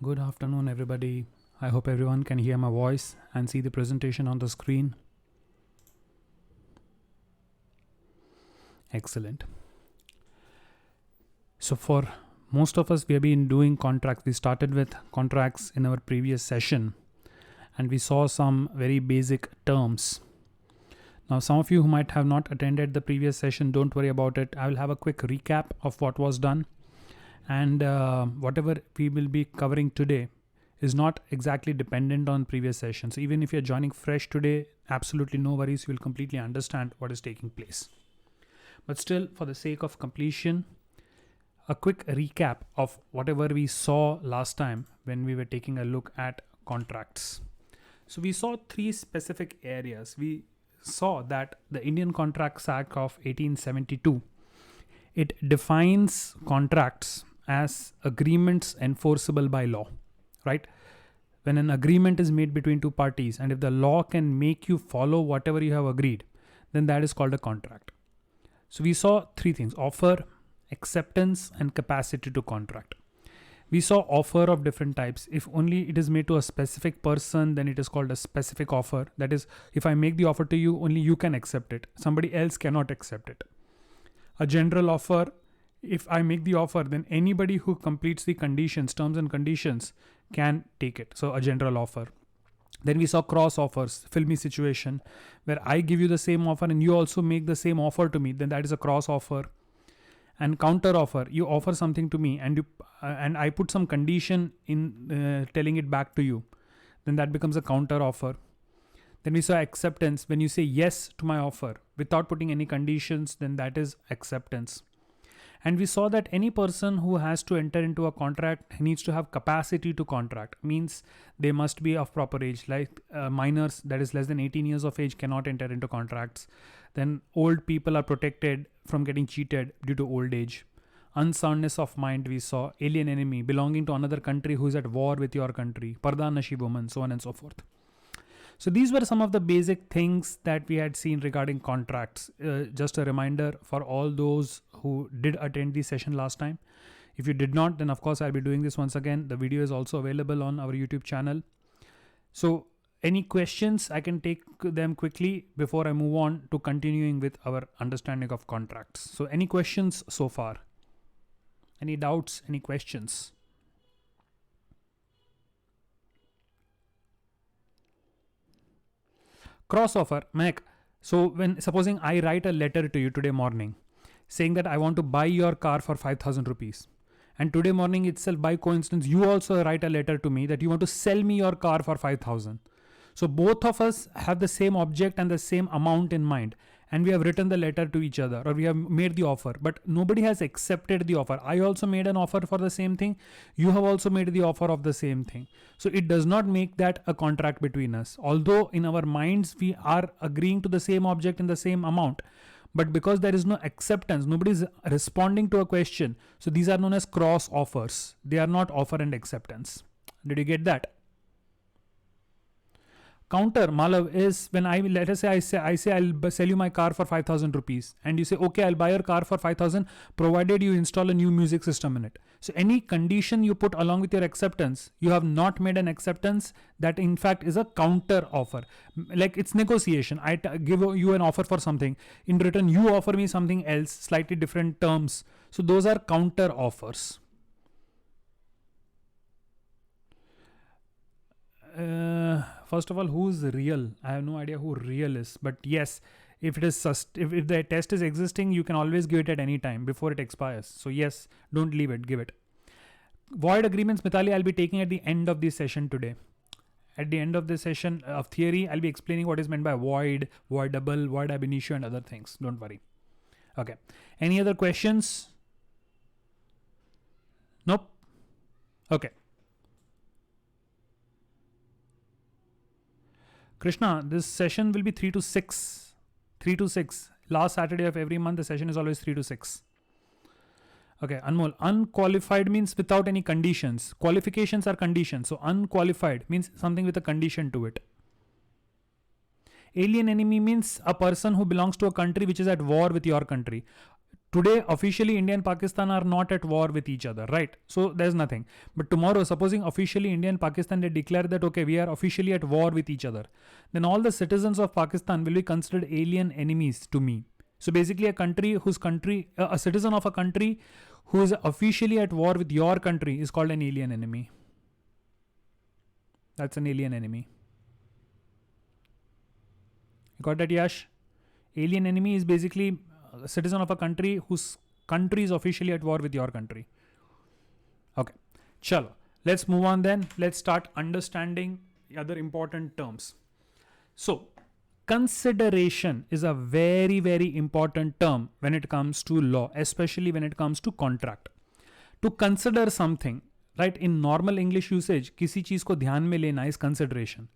Good afternoon, everybody. I hope everyone can hear my voice and see the presentation on the screen. Excellent. So for most of us, we have been doing contracts. We started with contracts in our previous session and we saw some very basic terms. Now, some of you who might have not attended the previous session, don't worry about it. I will have a quick recap of what was done, and whatever we will be covering today is not exactly dependent on previous sessions. So even if you're joining fresh today, absolutely no worries. You will completely understand what is taking place. But still, for the sake of completion, a quick recap of whatever we saw last time when we were taking a look at contracts. So we saw three specific areas. We saw that the Indian Contracts Act of 1872, it defines contracts as agreements enforceable by law, right? When an agreement is made between two parties and if the law can make you follow whatever you have agreed, then that is called a contract. So we saw three things: offer, acceptance, and capacity to contract. We saw offer of different types. If only it is made to a specific person, then it is called a specific offer. That is, if I make the offer to you, only you can accept it. Somebody else cannot accept it. A general offer, if I make the offer, then anybody who completes the conditions, terms and conditions, can take it. So a general offer. Then we saw cross offers, filmy situation, where I give you the same offer and you also make the same offer to me. Then that is a cross offer. And counter offer, you offer something to me and I put some condition in telling it back to you. Then that becomes a counter offer. Then we saw acceptance. When you say yes to my offer without putting any conditions, then that is acceptance. And we saw that any person who has to enter into a contract needs to have capacity to contract. Means they must be of proper age. Like minors, that is less than 18 years of age, cannot enter into contracts. Then old people are protected from getting cheated due to old age. Unsoundness of mind, we saw. Alien enemy, belonging to another country who is at war with your country. Parda nashi woman, so on and so forth. So these were some of the basic things that we had seen regarding contracts. Just a reminder for all those who did attend the session last time. If you did not, then of course I'll be doing this once again. The video is also available on our YouTube channel. So any questions, I can take them quickly before I move on to continuing with our understanding of contracts. So any questions so far? Any doubts, any questions? Cross offer, Mac. So when supposing I write a letter to you today morning saying that I want to buy your car for 5,000 rupees. And today morning itself, by coincidence, you also write a letter to me that you want to sell me your car for 5,000. So both of us have the same object and the same amount in mind. And we have written the letter to each other, or we have made the offer, but nobody has accepted the offer. I also made an offer for the same thing. You have also made the offer of the same thing. So it does not make that a contract between us. Although in our minds, we are agreeing to the same object in the same amount. But because there is no acceptance, nobody is responding to a question. So these are known as cross offers. They are not offer and acceptance. Did you get that? Counter, Malav, is when let us say I say I'll sell you my car for 5,000 rupees, and you say, okay, I'll buy your car for 5,000 provided you install a new music system in it. So any condition you put along with your acceptance, you have not made an acceptance. That in fact is a counter offer. Like it's negotiation. I give you an offer for something. In return, you offer me something else, slightly different terms. So those are counter offers. First of all, who's real? I have no idea who real is, but yes, if it is if the test is existing, you can always give it at any time before it expires. So yes, don't leave it, give it. Void agreements, Mithali, I'll be taking at the end of this session today. At the end of this session of theory, I'll be explaining what is meant by void, voidable, void ab initio, and other things. Don't worry. Okay. Any other questions? Nope. Okay. Krishna, this session will be 3 to 6. 3 to 6. Last Saturday of every month, the session is always 3 to 6. Okay, Anmol. Unqualified means without any conditions. Qualifications are conditions. So unqualified means something with a condition to it. Alien enemy means a person who belongs to a country which is at war with your country. Today, officially, India and Pakistan are not at war with each other, right? So there's nothing. But tomorrow, supposing officially India and Pakistan, they declare that, okay, we are officially at war with each other, then all the citizens of Pakistan will be considered alien enemies to me. So basically, a citizen of a country who is officially at war with your country is called an alien enemy. That's an alien enemy. You got that, Yash? Alien enemy is basically a citizen of a country whose country is officially at war with your country. Okay, chalo. Let's move on then. Let's start understanding other important terms. So, consideration is a very, very important term when it comes to law, especially when it comes to contract. To consider something, right? In normal English usage, किसी चीज को ध्यान में लेना is consideration.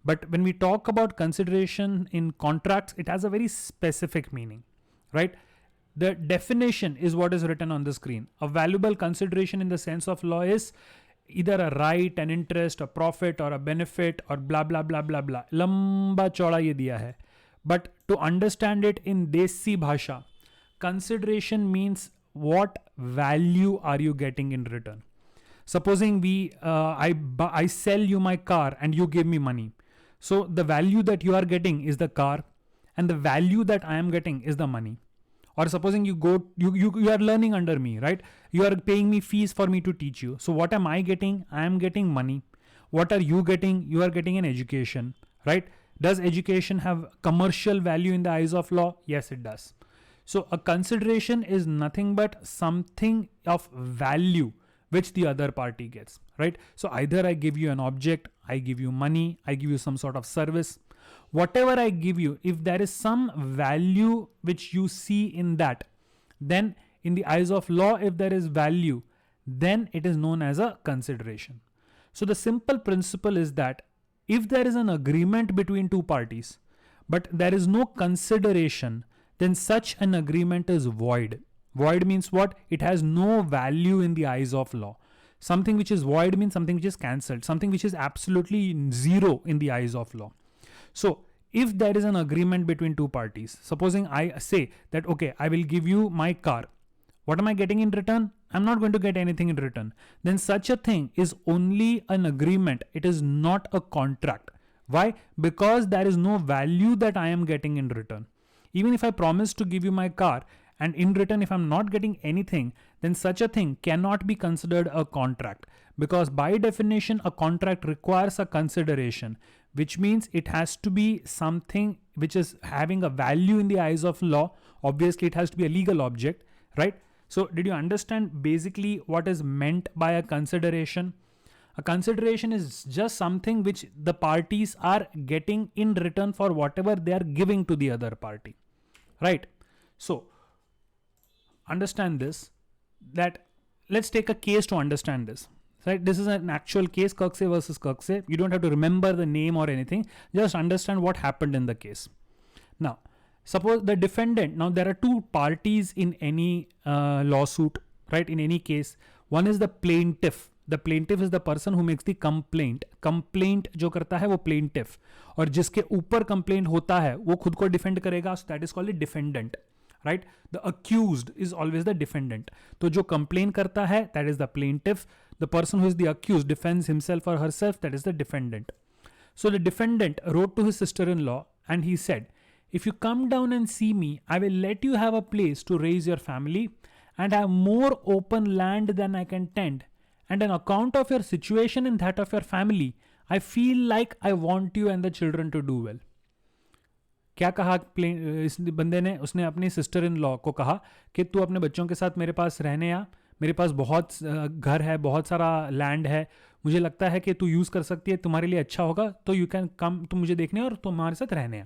But when we talk about consideration in contracts, it has a very specific meaning, right? The definition is what is written on the screen. A valuable consideration in the sense of law is either a right, an interest, a profit, or a benefit, or blah, blah, blah, blah, blah. Lamba chauda ye diya hai. But to understand it in desi bhasha, consideration means what value are you getting in return? Supposing I sell you my car and you give me money. So the value that you are getting is the car, and the value that I am getting is the money. Or supposing you are learning under me, right? You are paying me fees for me to teach you. So what am I getting? I am getting money. What are you getting? You are getting an education, right? Does education have commercial value in the eyes of law? Yes, it does. So a consideration is nothing but something of value which the other party gets, right? So either I give you an object, I give you money, I give you some sort of service. Whatever I give you, if there is some value which you see in that, then in the eyes of law, if there is value, then it is known as a consideration. So the simple principle is that if there is an agreement between two parties, but there is no consideration, then such an agreement is void. Void means what? It has no value in the eyes of law. Something which is void means something which is cancelled, something which is absolutely zero in the eyes of law. So if there is an agreement between two parties, supposing I say that, okay, I will give you my car. What am I getting in return? I'm not going to get anything in return. Then such a thing is only an agreement. It is not a contract. Why? Because there is no value that I am getting in return. Even if I promise to give you my car, and in return, if I'm not getting anything, then such a thing cannot be considered a contract. Because by definition, a contract requires a consideration, which means it has to be something which is having a value in the eyes of law. Obviously, it has to be a legal object, right? So did you understand basically what is meant by a consideration? A consideration is just something which the parties are getting in return for whatever they are giving to the other party, right? So understand this, that let's take a case to understand this, right? This is an actual case, Kirksey versus Kirksey. You don't have to remember the name or anything. Just understand what happened in the case. Now, suppose the defendant, now there are two parties in any lawsuit, right? In any case, one is the plaintiff. The plaintiff is the person who makes the complaint. Complaint जो करता है वो plaintiff, और जिसके ऊपर complaint होता है वो खुद को defend करेगा. So that is called a defendant. Right? The accused is always the defendant. तो जो complain करता है, that is the plaintiff. The person who is the accused defends himself or herself, that is the defendant. So the defendant wrote to his sister-in-law and he said, if you come down and see me, I will let you have a place to raise your family and have more open land than I can tend. And on account of your situation and that of your family, I feel like I want you and the children to do well. क्या कहा इस बंदे ने? उसने अपनी sister in law को कहा कि तू अपने बच्चों के साथ मेरे पास रहने आ, मेरे पास बहुत घर है, बहुत सारा लैंड है, मुझे लगता है कि तू यूज़ कर सकती है, तुम्हारे लिए अच्छा होगा, तो यू कैन कम, तुम मुझे देखने और तुम हमारे साथ रहने आ.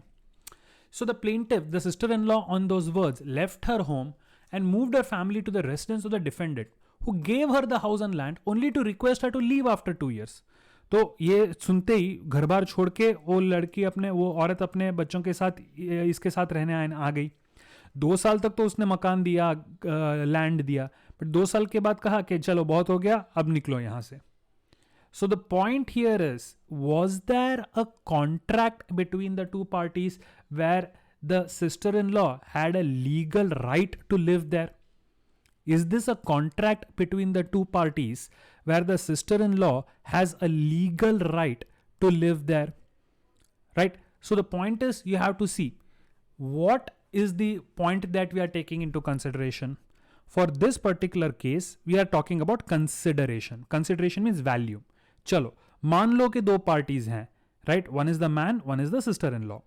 So the plaintiff, the sister in law on those words left her home and moved her family to the residence of the defendant who gave her the house and land only to request her to leave after 2 years. तो ये सुनते ही घर बार छोड़ के वो औरत अपने बच्चों के साथ इसके साथ रहने आ गई. 2 साल तक तो उसने मकान दिया, लैंड दिया, बट 2 साल के बाद कहा कि चलो बहुत हो गया, अब निकलो यहाँ से. So the point here is, was there a contract between the two parties where the sister-in-law had a legal right to live there? Is this a contract between the two parties where the sister-in-law has a legal right to live there? Right? So the point is, you have to see what is the point that we are taking into consideration. For this particular case, we are talking about consideration. Consideration means value. चलो मान लो कि दो parties हैं, right? One is the man, one is the sister in law.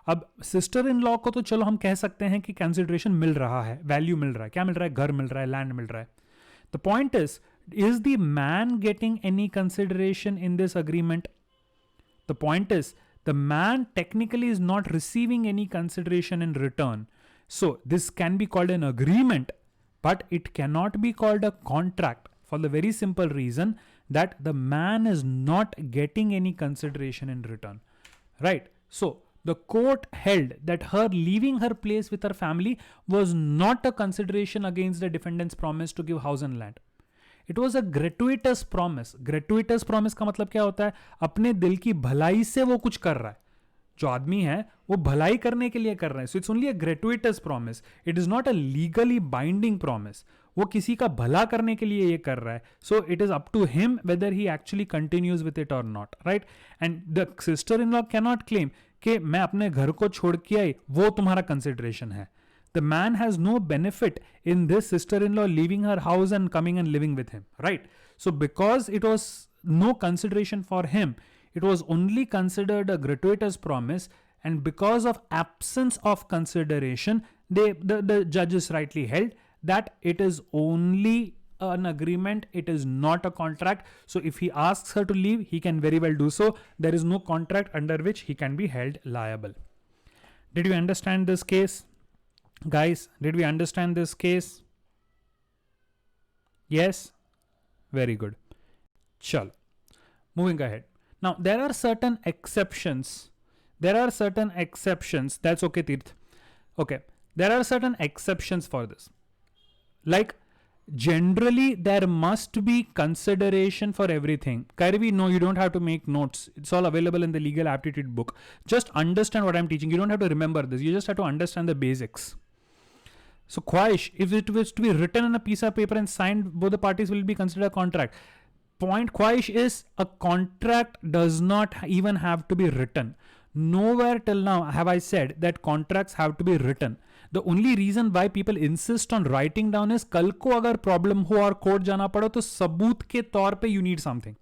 अब sister in law को तो चलो हम कह सकते हैं कि कंसिडरेशन मिल रहा है, वैल्यू मिल रहा है. क्या मिल रहा है? घर मिल रहा है, लैंड मिल रहा है. The point is the man getting any consideration in this agreement? The point is the man technically is not receiving any consideration in return. So this can be called an agreement, but it cannot be called a contract for the very simple reason that the man is not getting any consideration in return, right? So the court held that her leaving her place with her family was not a consideration against the defendant's promise to give house and land. It was a gratuitous promise. Gratuitous promise का मतलब क्या होता है? अपने दिल की भलाई से वो कुछ कर रहा है. जो आदमी है वो भलाई करने के लिए कर रहा है. So it's only a gratuitous promise. It is not a legally binding promise. वो किसी का भला करने के लिए ये कर रहा है. So it is up to him whether he actually continues with it और not, right? And the sister in law can not claim कि मैं अपने घर को छोड़ के आई, वो तुम्हारा कंसिडरेशन है. The man has no benefit in this sister-in-law leaving her house and coming and living with him, right? So because it was no consideration for him, it was only considered a gratuitous promise, and because of absence of consideration, the judges rightly held that it is only an agreement, it is not a contract. So if he asks her to leave, he can very well do so. There is no contract under which he can be held liable. Did you understand this case? Guys, did we understand this case? Yes? Very good. Chalo. Moving ahead. Now, there are certain exceptions. That's okay, Tirth. Okay. There are certain exceptions for this. Like, generally, there must be consideration for everything. Kairavi, no, you don't have to make notes. It's all available in the legal aptitude book. Just understand what I'm teaching. You don't have to remember this. You just have to understand the basics. So khwahish, if it was to be written on a piece of paper and signed, both the parties will be considered a contract. Point khwahish is a contract does not even have to be written. Nowhere till now have I said that contracts have to be written. The only reason why people insist on writing down is कल को अगर problem हो और court जाना पड़ो तो सबूत के तौर पे you need something,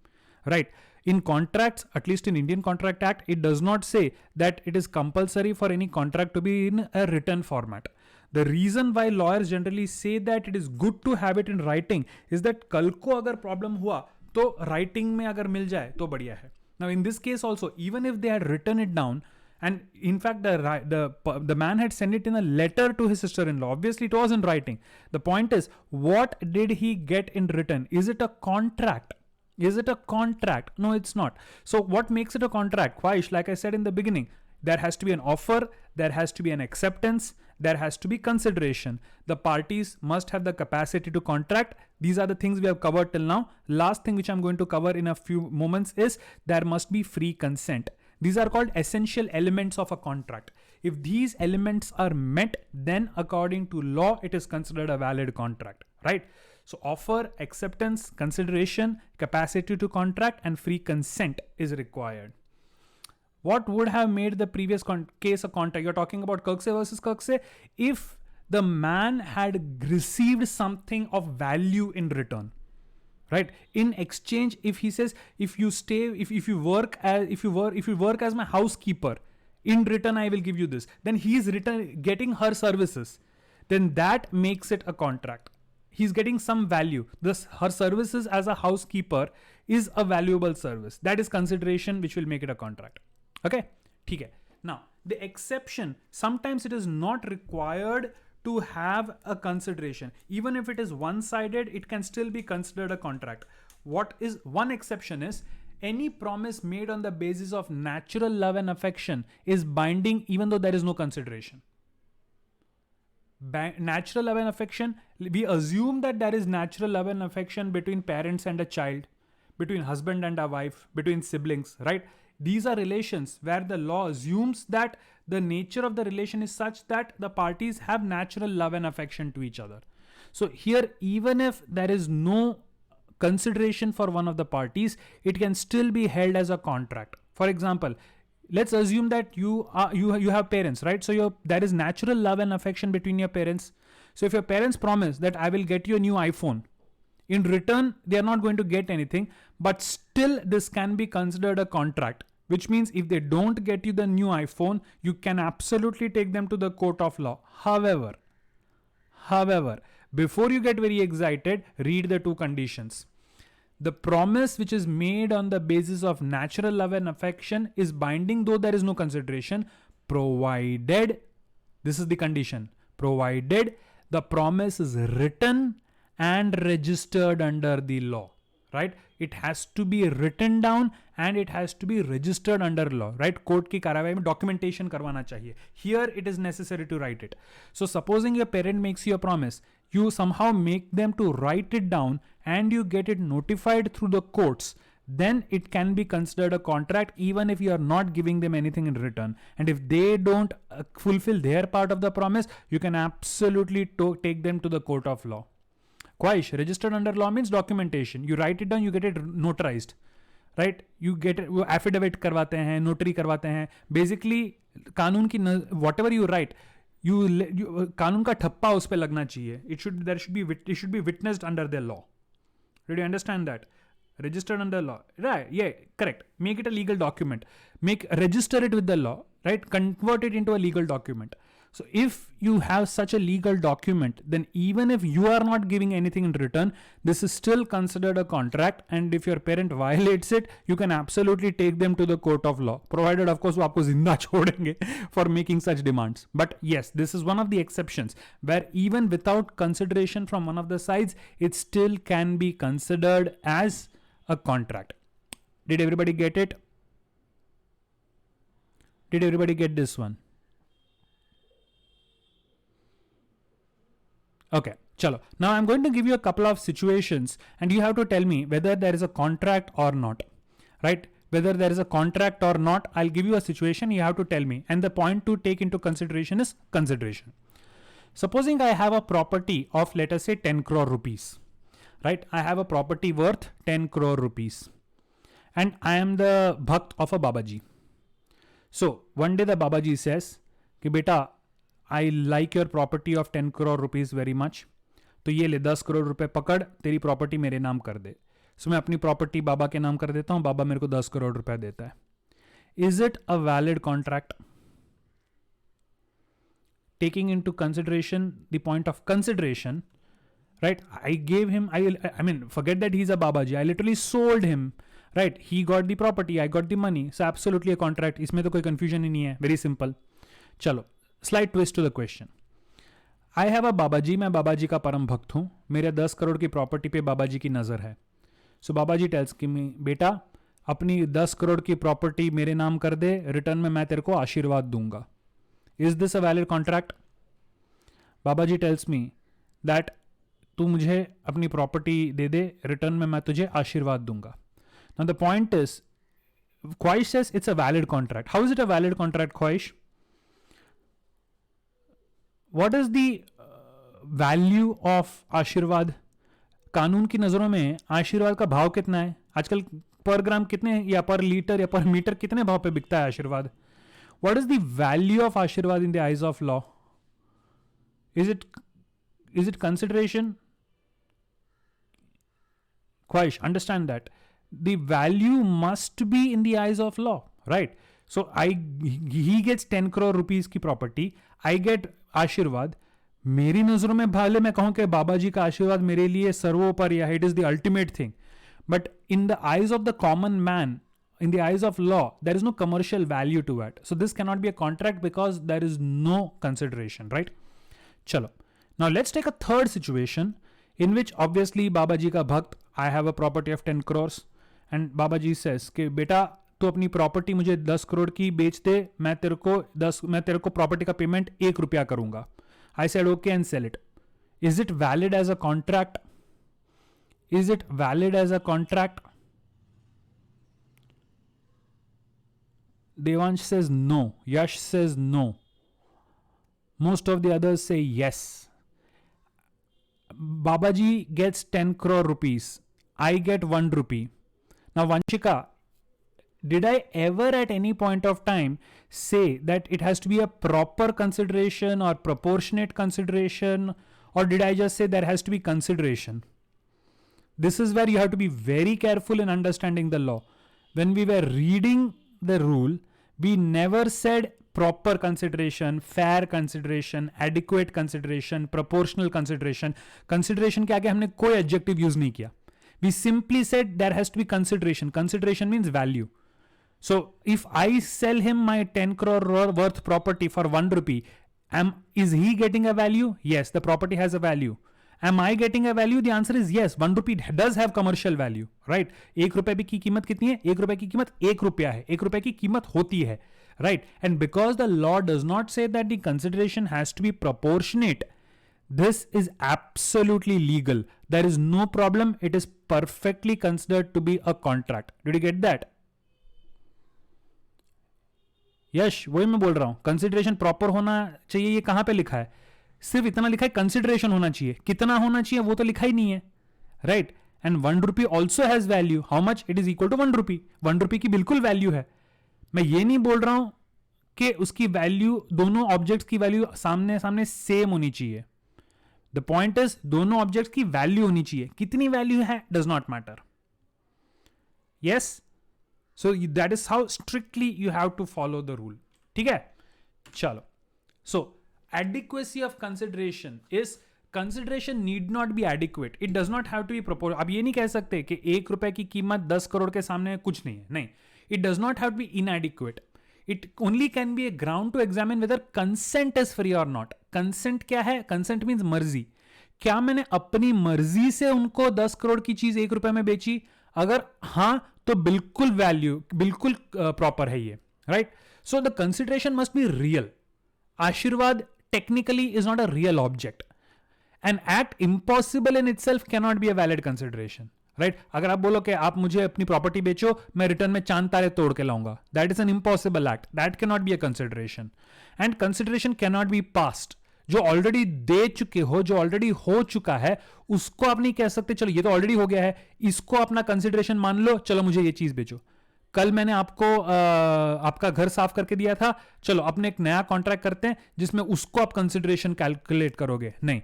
right? In contracts, at least in Indian Contract Act, it does not say that it is compulsory for any contract to be in a written format. The reason why lawyers generally say that it is good to have it in writing is that कल को अगर problem हुआ तो writing में अगर मिल जाए तो बढ़िया है. Now in this case also, even if they had written it down, and in fact the man had sent it in a letter to his sister-in-law, obviously it was in writing. The point is, what did he get in written? Is it a contract? Is it a contract? No, it's not. So what makes it a contract? Khwahish, like I said in the beginning, there has to be an offer, there has to be an acceptance, there has to be consideration. The parties must have the capacity to contract. These are the things we have covered till now. Last thing which I'm going to cover in a few moments is there must be free consent. These are called essential elements of a contract. If these elements are met, then according to law, it is considered a valid contract, right? So offer, acceptance, consideration, capacity to contract, and free consent is required. What would have made the previous case a contract? You're talking about Kirksey versus Kirksey. If the man had received something of value in return, right? In exchange, if he says, if you stay, if you work as my housekeeper, in return I will give you this, then he is getting her services, then that makes it a contract. He's getting some value. Her services as a housekeeper is a valuable service. That is consideration which will make it a contract. Okay, ठीक है. Now the exception, sometimes it is not required to have a consideration. Even if it is one-sided, it can still be considered a contract. What is one exception is any promise made on the basis of natural love and affection is binding even though there is no consideration. Natural love and affection, we assume that there is natural love and affection between parents and a child, between husband and a wife, between siblings, right? These are relations where the law assumes that the nature of the relation is such that the parties have natural love and affection to each other. So here, even if there is no consideration for one of the parties, it can still be held as a contract. For example, let's assume that you have parents, right? So there is natural love and affection between your parents. So if your parents promise that I will get you a new iPhone, in return they are not going to get anything, but still this can be considered a contract, which means if they don't get you the new iPhone, you can absolutely take them to the court of law. However, before you get very excited, read the two conditions. The promise which is made on the basis of natural love and affection is binding though there is no consideration, provided, this is the condition, provided the promise is written and registered under the law, right? It has to be written down and it has to be registered under law, right? Court की कार्रवाई में documentation करवाना चाहिए. Here it is necessary to write it. So supposing your parent makes you a promise, you somehow make them to write it down and you get it notified through the courts, then it can be considered a contract even if you are not giving them anything in return. And if they don't fulfill their part of the promise, you can absolutely take them to the court of law. Khwahish, registered under law means documentation. You write it down, you get it notarized, right? You get it, affidavit करवाते हैं, notary करवाते हैं. Basically, कानून की whatever you write, कानून का ठप्पा उस पे लगना चाहिए. It should be witnessed under the law. Did you understand that? Registered under law, right? Yeah, correct. Make it a legal document. Register it with the law, right? Convert it into a legal document. So if you have such a legal document, then even if you are not giving anything in return, this is still considered a contract. And if your parent violates it, you can absolutely take them to the court of law, provided of course वो आपको जिंदा छोड़ेंगे for making such demands. But yes, this is one of the exceptions where even without consideration from one of the sides, it still can be considered as a contract. Did everybody get it? Did everybody get this one? Okay, chalo. Now I'm going to give you a couple of situations and you have to tell me whether there is a contract or not, right? Whether there is a contract or not, I'll give you a situation, you have to tell me. And the point to take into consideration is consideration. Supposing I have a property of, let us say, 10 crore rupees, right? I have a property worth 10 crore rupees and I am the bhakt of a Babaji. So one day the Babaji says, कि बेटा, I like your property of 10 crore rupees very much. तो ये ले 10 करोड़ रुपए पकड़, तेरी property मेरे नाम कर दे. सो मैं अपनी प्रॉपर्टी बाबा के नाम कर देता हूं, बाबा मेरे को 10 करोड़ रुपए देता है. Is it a valid contract? Taking into consideration the point of consideration, right? I gave him, I mean, forget that he's a Babaji. I literally sold him, right? He got the property, I got the money. So absolutely a contract. इसमें तो कोई confusion ही नहीं है. Very simple. चलो. Slight twist to the question. I have a बाबाजी, मैं बाबाजी का परम भक्त हूं. मेरे 10 करोड़ की प्रॉपर्टी पे बाबाजी की नजर है. सो बाबाजी टेल्स कि बेटा, अपनी 10 करोड़ की प्रॉपर्टी मेरे नाम कर दे, रिटर्न में मैं तेरे को आशीर्वाद दूंगा. Is this a valid contract? Babaji tells me that तू मुझे अपनी प्रॉपर्टी दे दे, रिटर्न में मैं तुझे आशीर्वाद दूंगा. नाउ द पॉइंट इज, ख्वाहिश says it's a valid contract. How is it a valid contract, ख्वाहिश? What is the value of आशीर्वाद? कानून की नजरों में आशीर्वाद का भाव कितना है आजकल? पर ग्राम कितने या पर लीटर या पर मीटर कितने भाव पे बिकता है आशीर्वाद? What is the value of आशीर्वाद in the eyes of law? Is it consideration? Khwahish, understand that the value must be in the eyes of law, right? So he gets 10 crore rupees की property, I get आशीर्वाद. मेरी नजरों में भले मैं कहूं कि बाबा जी का आशीर्वाद मेरे लिए सर्वोपरि है, it is the ultimate thing, but in the eyes of the common man, in the eyes of law, there is no commercial value to it. So this cannot be a contract because there is no consideration, right? Chalo. Now let's take a third situation in which obviously Babaji ka bhakt, I have a property of 10 crores and Babaji says कि बेटा तो अपनी property मुझे 10 करोड़ की बेच दे, मैं तेरे को प्रॉपर्टी का पेमेंट 1 रुपया करूंगा. I said okay and sell it. Is it valid as a contract? Is it valid as a contract? Devansh says no. Yash says no. Most of the others say yes. Babaji gets 10 crore rupees. I get 1 rupee. Now Vanshika, did I ever at any point of time say that it has to be a proper consideration or proportionate consideration, or did I just say there has to be consideration? This is where you have to be very careful in understanding the law. When we were reading the rule, we never said proper consideration, fair consideration, adequate consideration, proportional consideration. Consideration के आगे हमने कोई adjective use नहीं किया. We simply said there has to be consideration. Consideration means value. So if I sell him my 10 crore worth property for 1 rupee, is he getting a value? Yes, the property has a value. Am I getting a value? The answer is yes. 1 rupee does have commercial value, right? 1 रुपए की कीमत कितनी है? 1 रुपए की कीमत 1 रुपया है. 1 रुपए की कीमत होती है, right? And because the law does not say that the consideration has to be proportionate, this is absolutely legal. There is no problem. It is perfectly considered to be a contract. Did you get that? यश वही मैं बोल रहा हूं, consideration proper होना चाहिए. ये कहां पे लिखा है? सिर्फ इतना लिखा है कंसिडरेशन होना चाहिए. कितना होना चाहिए वो तो लिखा ही नहीं है, right? And 1 rupee also has value. How much? It is equal to 1 rupee. 1 rupee की बिल्कुल वैल्यू है. मैं ये नहीं बोल रहा हूं कि उसकी वैल्यू, दोनों ऑब्जेक्ट्स की वैल्यू सामने सामने सेम होनी चाहिए. द पॉइंट इज दोनों ऑब्जेक्ट्स की वैल्यू होनी चाहिए. कितनी वैल्यू है does not matter. Yes, so that is how strictly you have to follow the rule. ठीक है, चलो. So adequacy of consideration is, consideration need not be adequate. It does not have to be proportional. अब ये नहीं कह सकते कि 1 रुपए की कीमत 10 करोड़ के सामने कुछ नहीं है. नहीं, it does not have to be inadequate. It only can be a ground to examine whether consent is free or not. Consent क्या है? Consent means मर्जी. क्या मैंने अपनी मर्जी से उनको 10 करोड़ की चीज 1 रुपए में बेची? अगर हां तो बिल्कुल वैल्यू, बिल्कुल प्रॉपर है ये, right? So the consideration must be real. आशीर्वाद technically is not a real object. An act impossible in itself can not be a valid consideration, right? अगर आप बोलो कि आप मुझे अपनी प्रॉपर्टी बेचो, मैं रिटर्न में चांद तारे तोड़ के लाऊंगा, that is an impossible act. That can not be a consideration. And consideration can not B past. जो ऑलरेडी दे चुके हो, जो ऑलरेडी हो चुका है, उसको आप नहीं कह सकते चलो ये तो ऑलरेडी हो गया है, इसको अपना कंसिडरेशन मान लो, चलो मुझे ये चीज बेचो. कल मैंने आपको आपका घर साफ करके दिया था, चलो अपने एक नया कॉन्ट्रैक्ट करते हैं जिसमें उसको आप कंसिडरेशन कैलकुलेट करोगे. नहीं,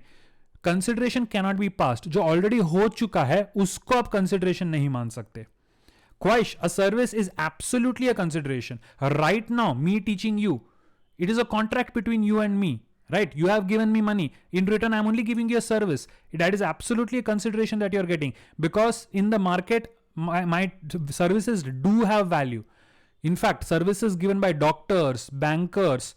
consideration can not B past. जो ऑलरेडी हो चुका है उसको आप कंसिडरेशन नहीं मान सकते. ख्वाहिश, a service is absolutely a consideration. Right now me teaching you, it is a contract between you and me. Right? You have given me money. In return, I'm only giving you a service. That is absolutely a consideration that you're getting. Because in the market, my services do have value. In fact, services given by doctors, bankers,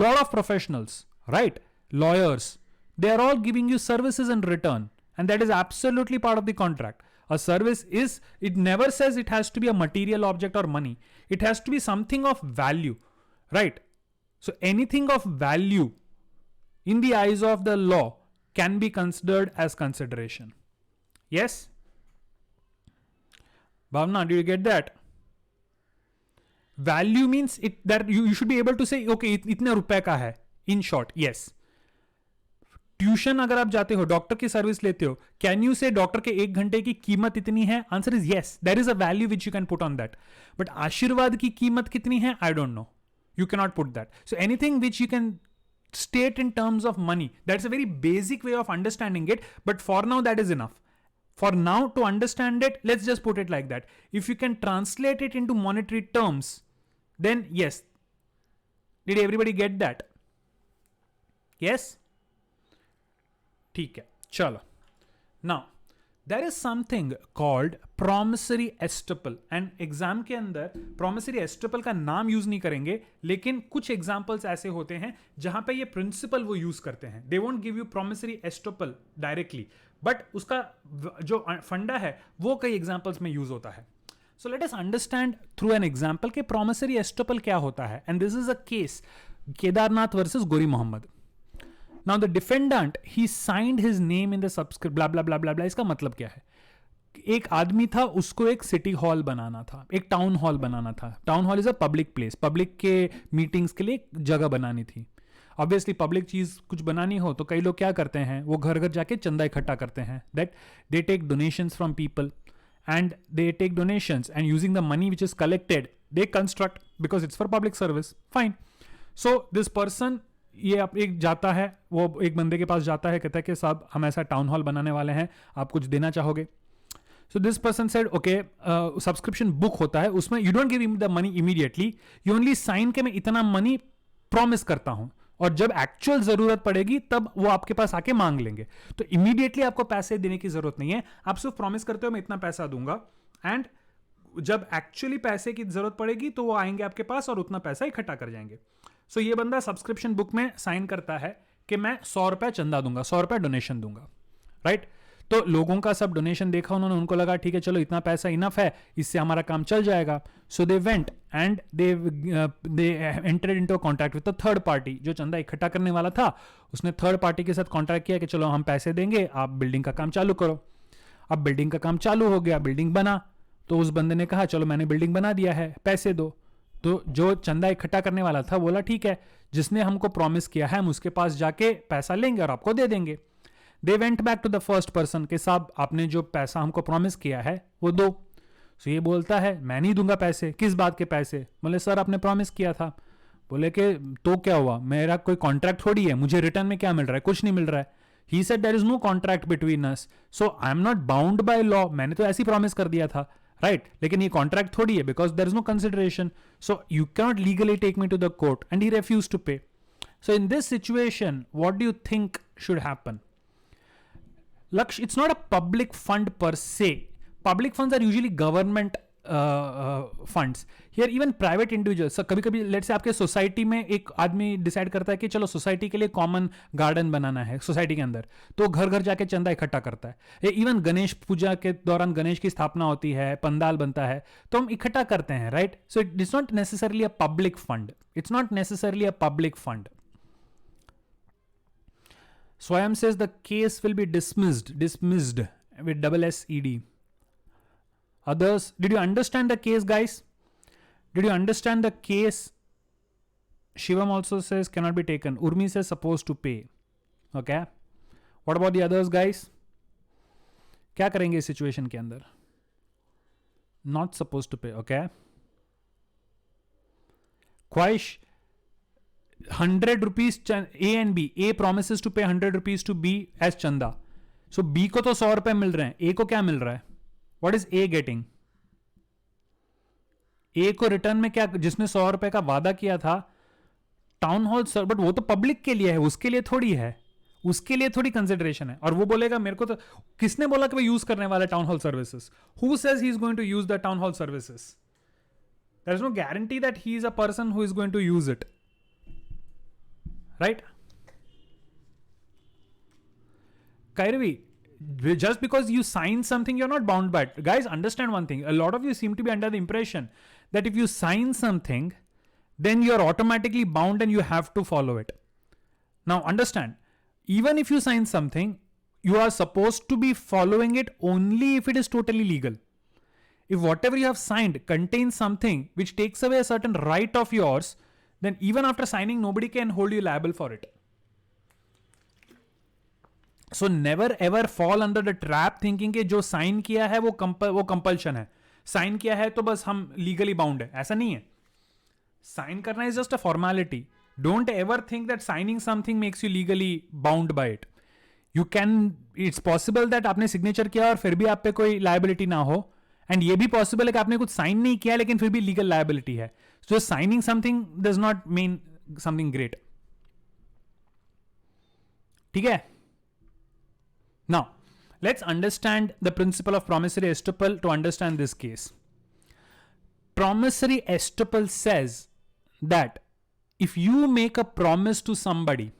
lot of professionals, right? Lawyers, they are all giving you services in return. And that is absolutely part of the contract. A service is, it never says it has to be a material object or money. It has to be something of value, right? So anything of value in the eyes of the law can be considered as consideration. Yes? Bhavna, do you get that? Value means it that you should be able to say, okay, इतने रुपए का है. In short, yes. Tuition अगर आप जाते हो, doctor की service लेते हो, कैन यू से डॉक्टर के 1 घंटे की कीमत इतनी है? Answer is yes. There is a value which you can put on that. But आशीर्वाद की कीमत कितनी है? I don't know. You cannot put that. So anything which you can state in terms of money, that's a very basic way of understanding it, but for now that is enough. For now, to understand it, let's just put it like that. If you can translate it into monetary terms, then yes. Did everybody get that? Yes? ठीक है, चलो. Now, there is something called promissory estoppel. And exam के अंदर promissory estoppel का नाम use नहीं करेंगे, लेकिन कुछ एग्जाम्पल्स ऐसे होते हैं जहां पे ये प्रिंसिपल वो यूज करते हैं. They won't give you promissory estoppel directly, but उसका जो फंडा है वो कई एग्जाम्पल्स में यूज होता है. So let us understand through an example कि promissory estoppel क्या होता है. And this is a case, Kedarnath versus गोरी Mohammad. Now the defendant, he signed his name in the subscript, blah blah blah blah blah. इसका मतलब क्या है? एक आदमी था, उसको एक सिटी हॉल बनाना था, एक टाउन हॉल बनाना था. Town hall is a public place, public के मीटिंग्स के लिए एक जगह बनानी थी. ऑब्वियसली पब्लिक चीज कुछ बनानी हो तो कई लोग क्या करते हैं, वो घर घर जाके चंदा इकट्ठा करते हैं. That they take donations from people and they take donations, and using the money which is collected they construct, because it's for public service. Fine. So this person ये आप एक जाता है, वो एक बंदे के पास जाता है, कहता है कि साहब हम ऐसा टाउन हॉल बनाने वाले हैं, आप कुछ देना चाहोगे? So this person said okay, subscription book होता है, उसमें you don't give him the money immediately, you only sign के मैं इतना मनी प्रॉमिस करता हूं, और जब एक्चुअल जरूरत पड़ेगी तब वो आपके पास आके मांग लेंगे. तो इमीडिएटली आपको पैसे देने की जरूरत नहीं है, आप सिर्फ प्रॉमिस करते हो मैं इतना पैसा दूंगा, एंड जब एक्चुअली पैसे की जरूरत पड़ेगी तो वो आएंगे आपके पास और उतना पैसा इकट्ठा कर जाएंगे. सो ये बंदा सब्सक्रिप्शन बुक में साइन करता है कि मैं 100 रुपए चंदा दूंगा, 100 रुपए डोनेशन दूंगा, राइट? तो लोगों का सब डोनेशन देखा उन्होंने, उनको लगा ठीक है चलो इतना पैसा इनफ है, इससे हमारा काम चल जाएगा. So they went and they entered into a contract with the third party. जो चंदा इकट्ठा करने वाला था उसने थर्ड पार्टी के साथ कॉन्ट्रैक्ट किया कि चलो हम पैसे देंगे, आप बिल्डिंग का काम चालू करो. अब बिल्डिंग का काम चालू हो गया, बिल्डिंग बना, तो उस बंदे ने कहा चलो मैंने बिल्डिंग बना दिया है, पैसे दो. तो जो चंदा इकट्ठा करने वाला था बोला ठीक है, जिसने हमको प्रॉमिस किया है हम उसके पास जाके पैसा लेंगे और आपको दे देंगे. They went back to the first person के साहब आपने जो पैसा हमको प्रॉमिस किया है वो दो. सो ये बोलता है मैं नहीं दूंगा पैसे. किस बात के पैसे? बोले सर आपने प्रॉमिस किया था. बोले कि तो क्या हुआ, मेरा कोई कॉन्ट्रैक्ट थोड़ी है, मुझे रिटर्न में क्या मिल रहा है? कुछ नहीं मिल रहा है. He said there is no contract between us, so I am not bound by law. मैंने तो ऐसी प्रॉमिस कर दिया था, राइट? लेकिन ये कॉन्ट्रैक्ट थोड़ी है, because there is no consideration, so you cannot legally take me to the court. And he refuse to pay. So in this situation what do you think should happen? Laksh, it's not a public fund per se. Public funds are usually government funds. Here even private individuals. So कभी कभी let's say आपके society में एक आदमी decide करता है कि चलो सोसाइटी के लिए कॉमन गार्डन बनाना है सोसाइटी के अंदर, तो घर घर जाके चंदा इकट्ठा करता है. इवन गणेश पूजा के दौरान गणेश की स्थापना होती है, पंडाल बनता है, तो हम इकट्ठा करते हैं, right? So it is not necessarily a public fund. It's not necessarily a public fund. Swayam says the case will be dismissed with double SED. Others, did you understand the case, guys? Did you understand the case? Shivam also says cannot be taken. Urmi says supposed to pay. Okay. What about the others, guys? क्या करेंगे इस situation के अंदर? Not supposed to pay. Okay. ख्वाहिश 100 rupees A and B. A promises to pay 100 rupees to B as chanda. So B को तो 100 रुपए मिल रहे हैं, A को क्या मिल रहा है? What is A getting? A को रिटर्न में क्या, जिसने 100 रुपए का वादा किया था टाउन हॉल सर, बट वो तो पब्लिक के लिए है, उसके लिए थोड़ी है, उसके लिए थोड़ी कंसिडरेशन है. और वो बोलेगा मेरे को तो, किसने बोला कि वो यूज करने वाला town hall services? Who says he is going to use the town hall services? There is no guarantee that he is a person who is going to use it. Right? Kairavi, just because you sign something, you're not bound by it. Guys, understand one thing. A lot of you seem to be under the impression that if you sign something, then you're automatically bound and you have to follow it. Now, understand, even if you sign something, you are supposed to be following it only if it is totally legal. If whatever you have signed contains something which takes away a certain right of yours, then even after signing, nobody can hold you liable for it. So never ever fall under the trap thinking कि जो sign किया है वो compulsion है, sign किया है तो बस हम लीगली बाउंड है. ऐसा नहीं है. साइन करना is just a formality. Don't ever think that signing something makes you legally bound by it. You can, it's possible that आपने सिग्नेचर किया और फिर भी आप पे कोई लायबिलिटी ना हो, एंड ये भी पॉसिबल है कि आपने कुछ साइन नहीं किया लेकिन फिर भी लीगल लायबिलिटी है. So signing something does not mean something great. ठीक है? Now let's understand the principle of promissory estoppel to understand this case. Promissory estoppel says that if you make a promise to somebody,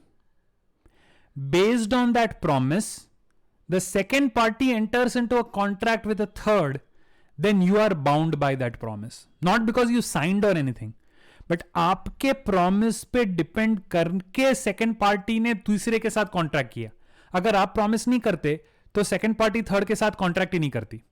based on that promise, the second party enters into a contract with a third, then you are bound by that promise. Not because you signed or anything, but आपके promise पे depend करके second party ने दूसरे के साथ contract किया. अगर आप promise नहीं करते तो second party third के साथ contract ही नहीं करती.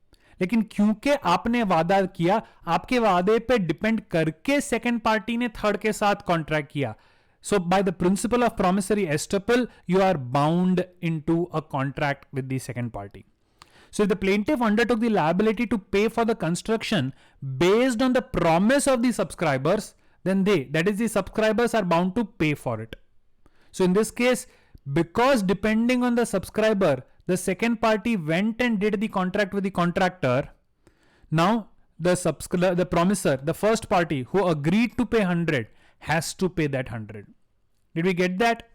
लेकिन क्योंकि आपने वादा किया, आपके वादे पे डिपेंड करके सेकेंड पार्टी ने थर्ड के साथ कॉन्ट्रैक्ट किया. So by the principle of promissory estoppel, you are bound into a contract with the second party. So if the plaintiff undertook the liability to pay for the construction based on the promise of the subscribers, then they, that is the subscribers, are bound to pay for it. So in this case, because depending on the subscriber, the second party went and did the contract with the contractor, now the promisor, the first party who agreed to pay 100, has to pay that 100. Did we get that?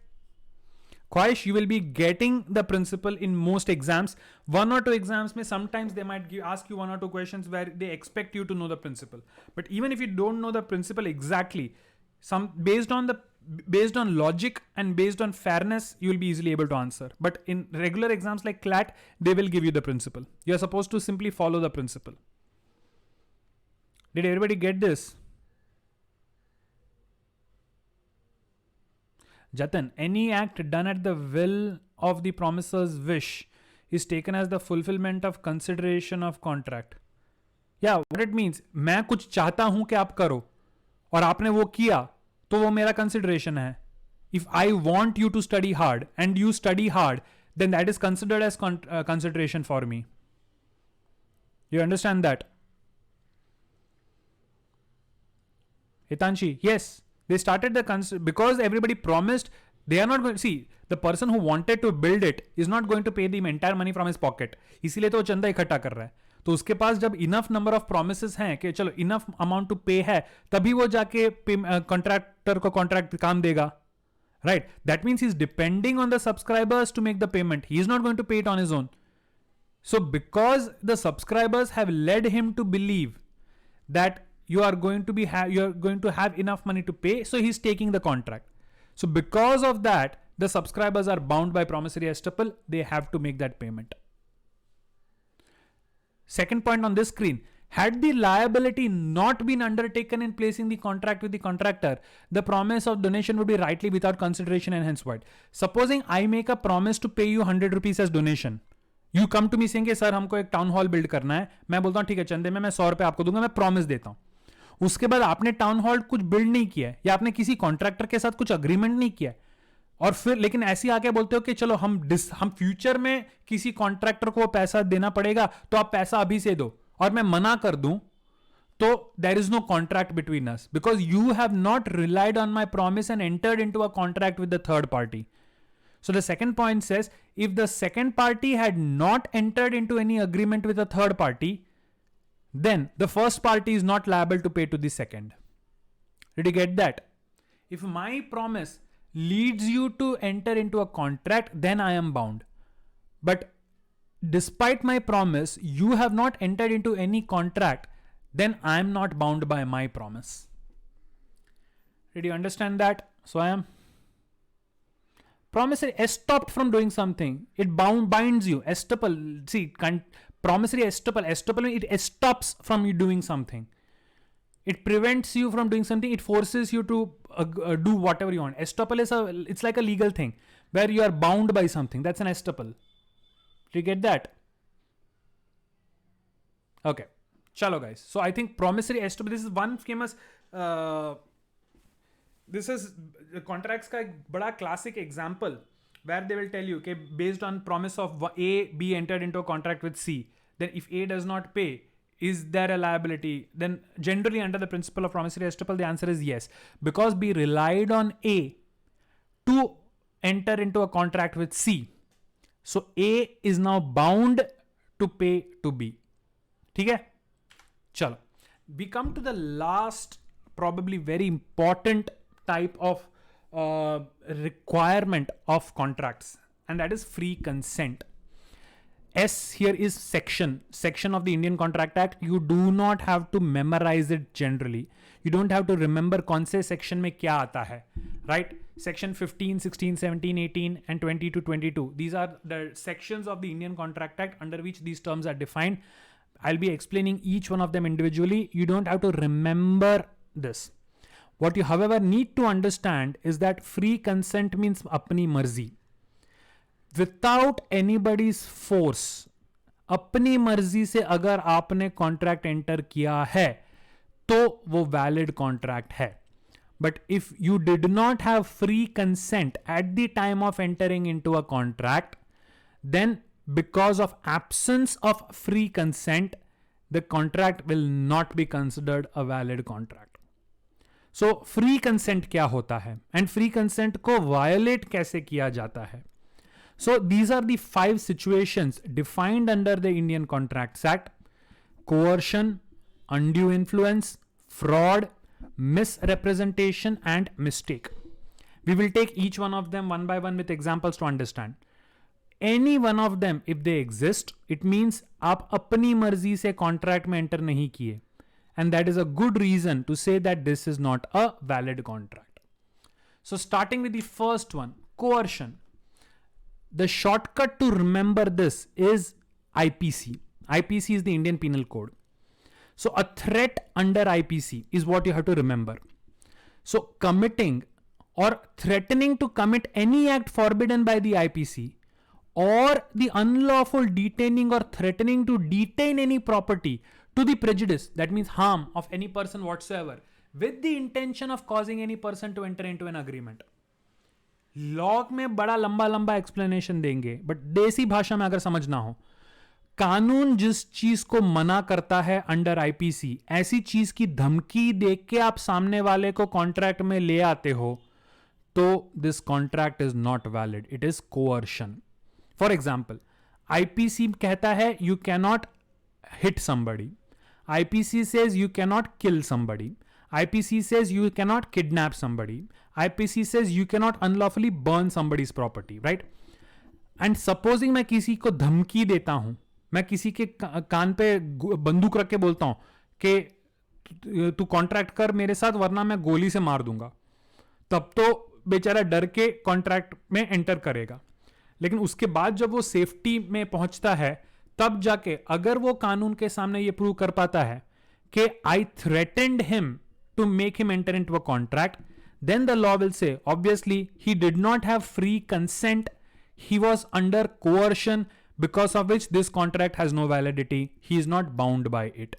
Khwahish, you will be getting the principle in most exams. One or two exams may sometimes they might ask you one or two questions where they expect you to know the principle. But even if you don't know the principle exactly, based on logic and based on fairness, you will be easily able to answer. But in regular exams like CLAT, they will give you the principle. You are supposed to simply follow the principle. Did everybody get this? Jatin, any act done at the will of the promisor's wish is taken as the fulfillment of consideration of contract. Yeah, what it means, मैं कुछ चाहता हूं कि आप करो और आपने वो किया तो वो मेरा consideration है. If I want you to study hard and you study hard, then that is considered as consideration for me. You understand that? Hitanshi, yes. They started because everybody promised. They are not going to see the person who wanted to build it is not going to pay the entire money from his pocket. इसीलिए तो चंदा इकट्ठा कर रहा है. तो उसके पास जब इनफ नंबर ऑफ प्रोमिसेस हैं कि चलो इनफ अमाउंट टू पे है, तभी वो जाके कॉन्ट्रैक्टर को कॉन्ट्रैक्ट काम देगा. Right? That means he's depending on the subscribers to make the payment. He is not going to pay it on his own. So because the subscribers have led him to believe that you are going to have enough money to pay, so he's taking the contract. So because of that, the subscribers are bound by promissory estoppel. They have to make that payment. Second point on this screen, had the liability not been undertaken in placing the contract with the contractor, the promise of donation would be rightly without consideration and hence void. Supposing I make a promise to pay you 100 rupees as donation. You come to me saying, sir, हमको एक town hall build करना है. मैं बोलता हूँ ठीक है, चंदे में मैं 100 रुपए आपको दूंगा, मैं प्रॉमिस देता हूँ. उसके बाद आपने टाउन हॉल कुछ बिल्ड नहीं किया है या आपने किसी कॉन्ट्रैक्टर के साथ कुछ अग्रीमेंट नहीं किया है, और फिर लेकिन ऐसे आके बोलते हो कि चलो हम फ्यूचर में किसी कॉन्ट्रैक्टर को पैसा देना पड़ेगा तो आप पैसा अभी से दो, और मैं मना कर दूं, तो there is no contract between us because you have not relied on my promise and entered into a contract with the third party. So the second point says, if the second party had not entered into any agreement with the third party, then the first party is not liable to pay to the second. Did you get that? If my promise leads you to enter into a contract, then I am bound. But despite my promise, you have not entered into any contract, then I am not bound by my promise. Did you understand that? So I am promissory estopped from doing something. It binds you. Estoppel. See, promissory estoppel. Estoppel, it estops from you doing something. It prevents you from doing something. It forces you to do whatever you want. Estoppel is it's like a legal thing where you are bound by something. That's an estoppel. Do you get that? Okay. Chalo guys. So I think promissory estoppel, this is one famous this is contracts का एक बड़ा classic example where they will tell you कि based on promise of A, B entered into a contract with C, then if A does not pay, is there a liability? Then generally under the principle of promissory estoppel, the answer is yes, because B relied on A to enter into a contract with C. So A is now bound to pay to B. ठीक है? चलो. We come to the last, probably very important type of requirement of contracts, and that is free consent. S here is section of the Indian Contract Act. You do not have to memorize it generally. You don't have to remember कौन से section में क्या आता है, right? Section 15, 16, 17, 18 and 20 to 22. These are the sections of the Indian Contract Act under which these terms are defined. I'll be explaining each one of them individually. You don't have to remember this. What you, however, need to understand is that free consent means apni marzi. Without anybody's force, अपनी मर्जी से अगर आपने contract enter किया है तो वो valid contract है. But if you did not have free consent at the time of entering into a contract, then because of absence of free consent, the contract will not be considered a valid contract. So free consent क्या होता है and free consent को violate कैसे किया जाता है? So these are the 5 situations defined under the Indian Contracts Act: coercion, undue influence, fraud, misrepresentation and mistake. We will take each one of them one by one with examples to understand. Any one of them if they exist, it means आप अपनी मर्जी से contract में enter नहीं किए, and that is a good reason to say that this is not a valid contract. So starting with the first one, coercion. The shortcut to remember this is IPC. IPC is the Indian Penal Code. So a threat under IPC is what you have to remember. So committing or threatening to commit any act forbidden by the IPC, or the unlawful detaining or threatening to detain any property to the prejudice, that means harm of any person whatsoever, with the intention of causing any person to enter into an agreement. Law में बड़ा लंबा लंबा explanation देंगे, but देसी भाषा में अगर समझना हो, कानून जिस चीज को मना करता है अंडर आईपीसी, ऐसी चीज की धमकी देख के आप सामने वाले को कॉन्ट्रैक्ट में ले आते हो, तो this contract is not valid, it is coercion. For example, IPC कहता है you cannot hit somebody, IPC says you cannot kill somebody, IPC says you cannot kidnap somebody, IPC says you cannot unlawfully burn somebody's property, right? And supposing मैं किसी को धमकी देता हूं, मैं किसी के कान पे बंदूक रख के बोलता हूं कि तू कॉन्ट्रैक्ट कर मेरे साथ वरना मैं गोली से मार दूंगा, तब तो बेचारा डर के कॉन्ट्रैक्ट में एंटर करेगा. लेकिन उसके बाद जब वो सेफ्टी में पहुंचता है, तब जाके अगर वो कानून के सामने ये प्रूव कर पाता है कि I threatened him to make him enter into a contract, then the law will say obviously he did not have free consent, he was under coercion, because of which this contract has no validity, he is not bound by it.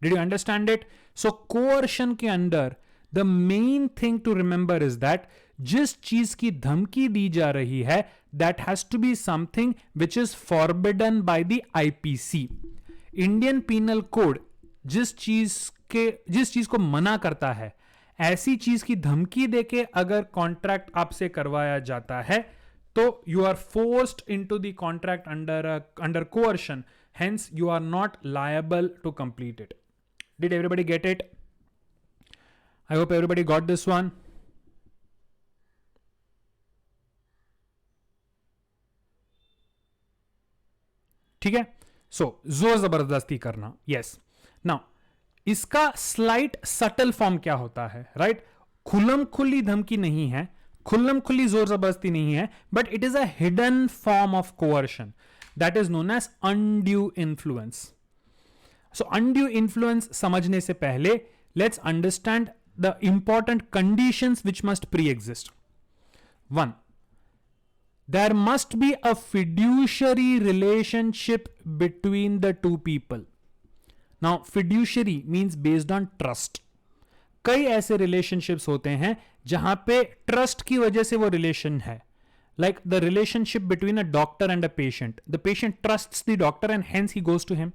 Did you understand it? So coercion के अंदर the main thing to remember is that जिस चीज की धमकी दी जा रही है, that has to be something which is forbidden by the IPC. Indian Penal Code जिस चीज को मना करता है, ऐसी चीज की धमकी देके अगर कॉन्ट्रैक्ट आपसे करवाया जाता है, तो you are forced into the contract under coercion. Hence, you are not liable to complete it. Did everybody get it? I hope everybody got this one. ठीक है? So, जोर जबरदस्ती करना. Yes. Now, इसका स्लाइट सटल फॉर्म क्या होता है, right? खुल्लम खुल्ली धमकी नहीं है, खुल्लम खुल्ली जोर जबरदस्ती नहीं है, but it is a hidden form of coercion that is known as undue influence. So undue influence समझने से पहले let's understand the important conditions which must pre exist. 1, there must be a fiduciary relationship between the two people. Now fiduciary means based on trust. कई ऐसे relationships होते हैं जहां पे trust की वजह से वो रिलेशन है, like the relationship between a doctor and a patient. The patient trusts the doctor and hence he goes to him.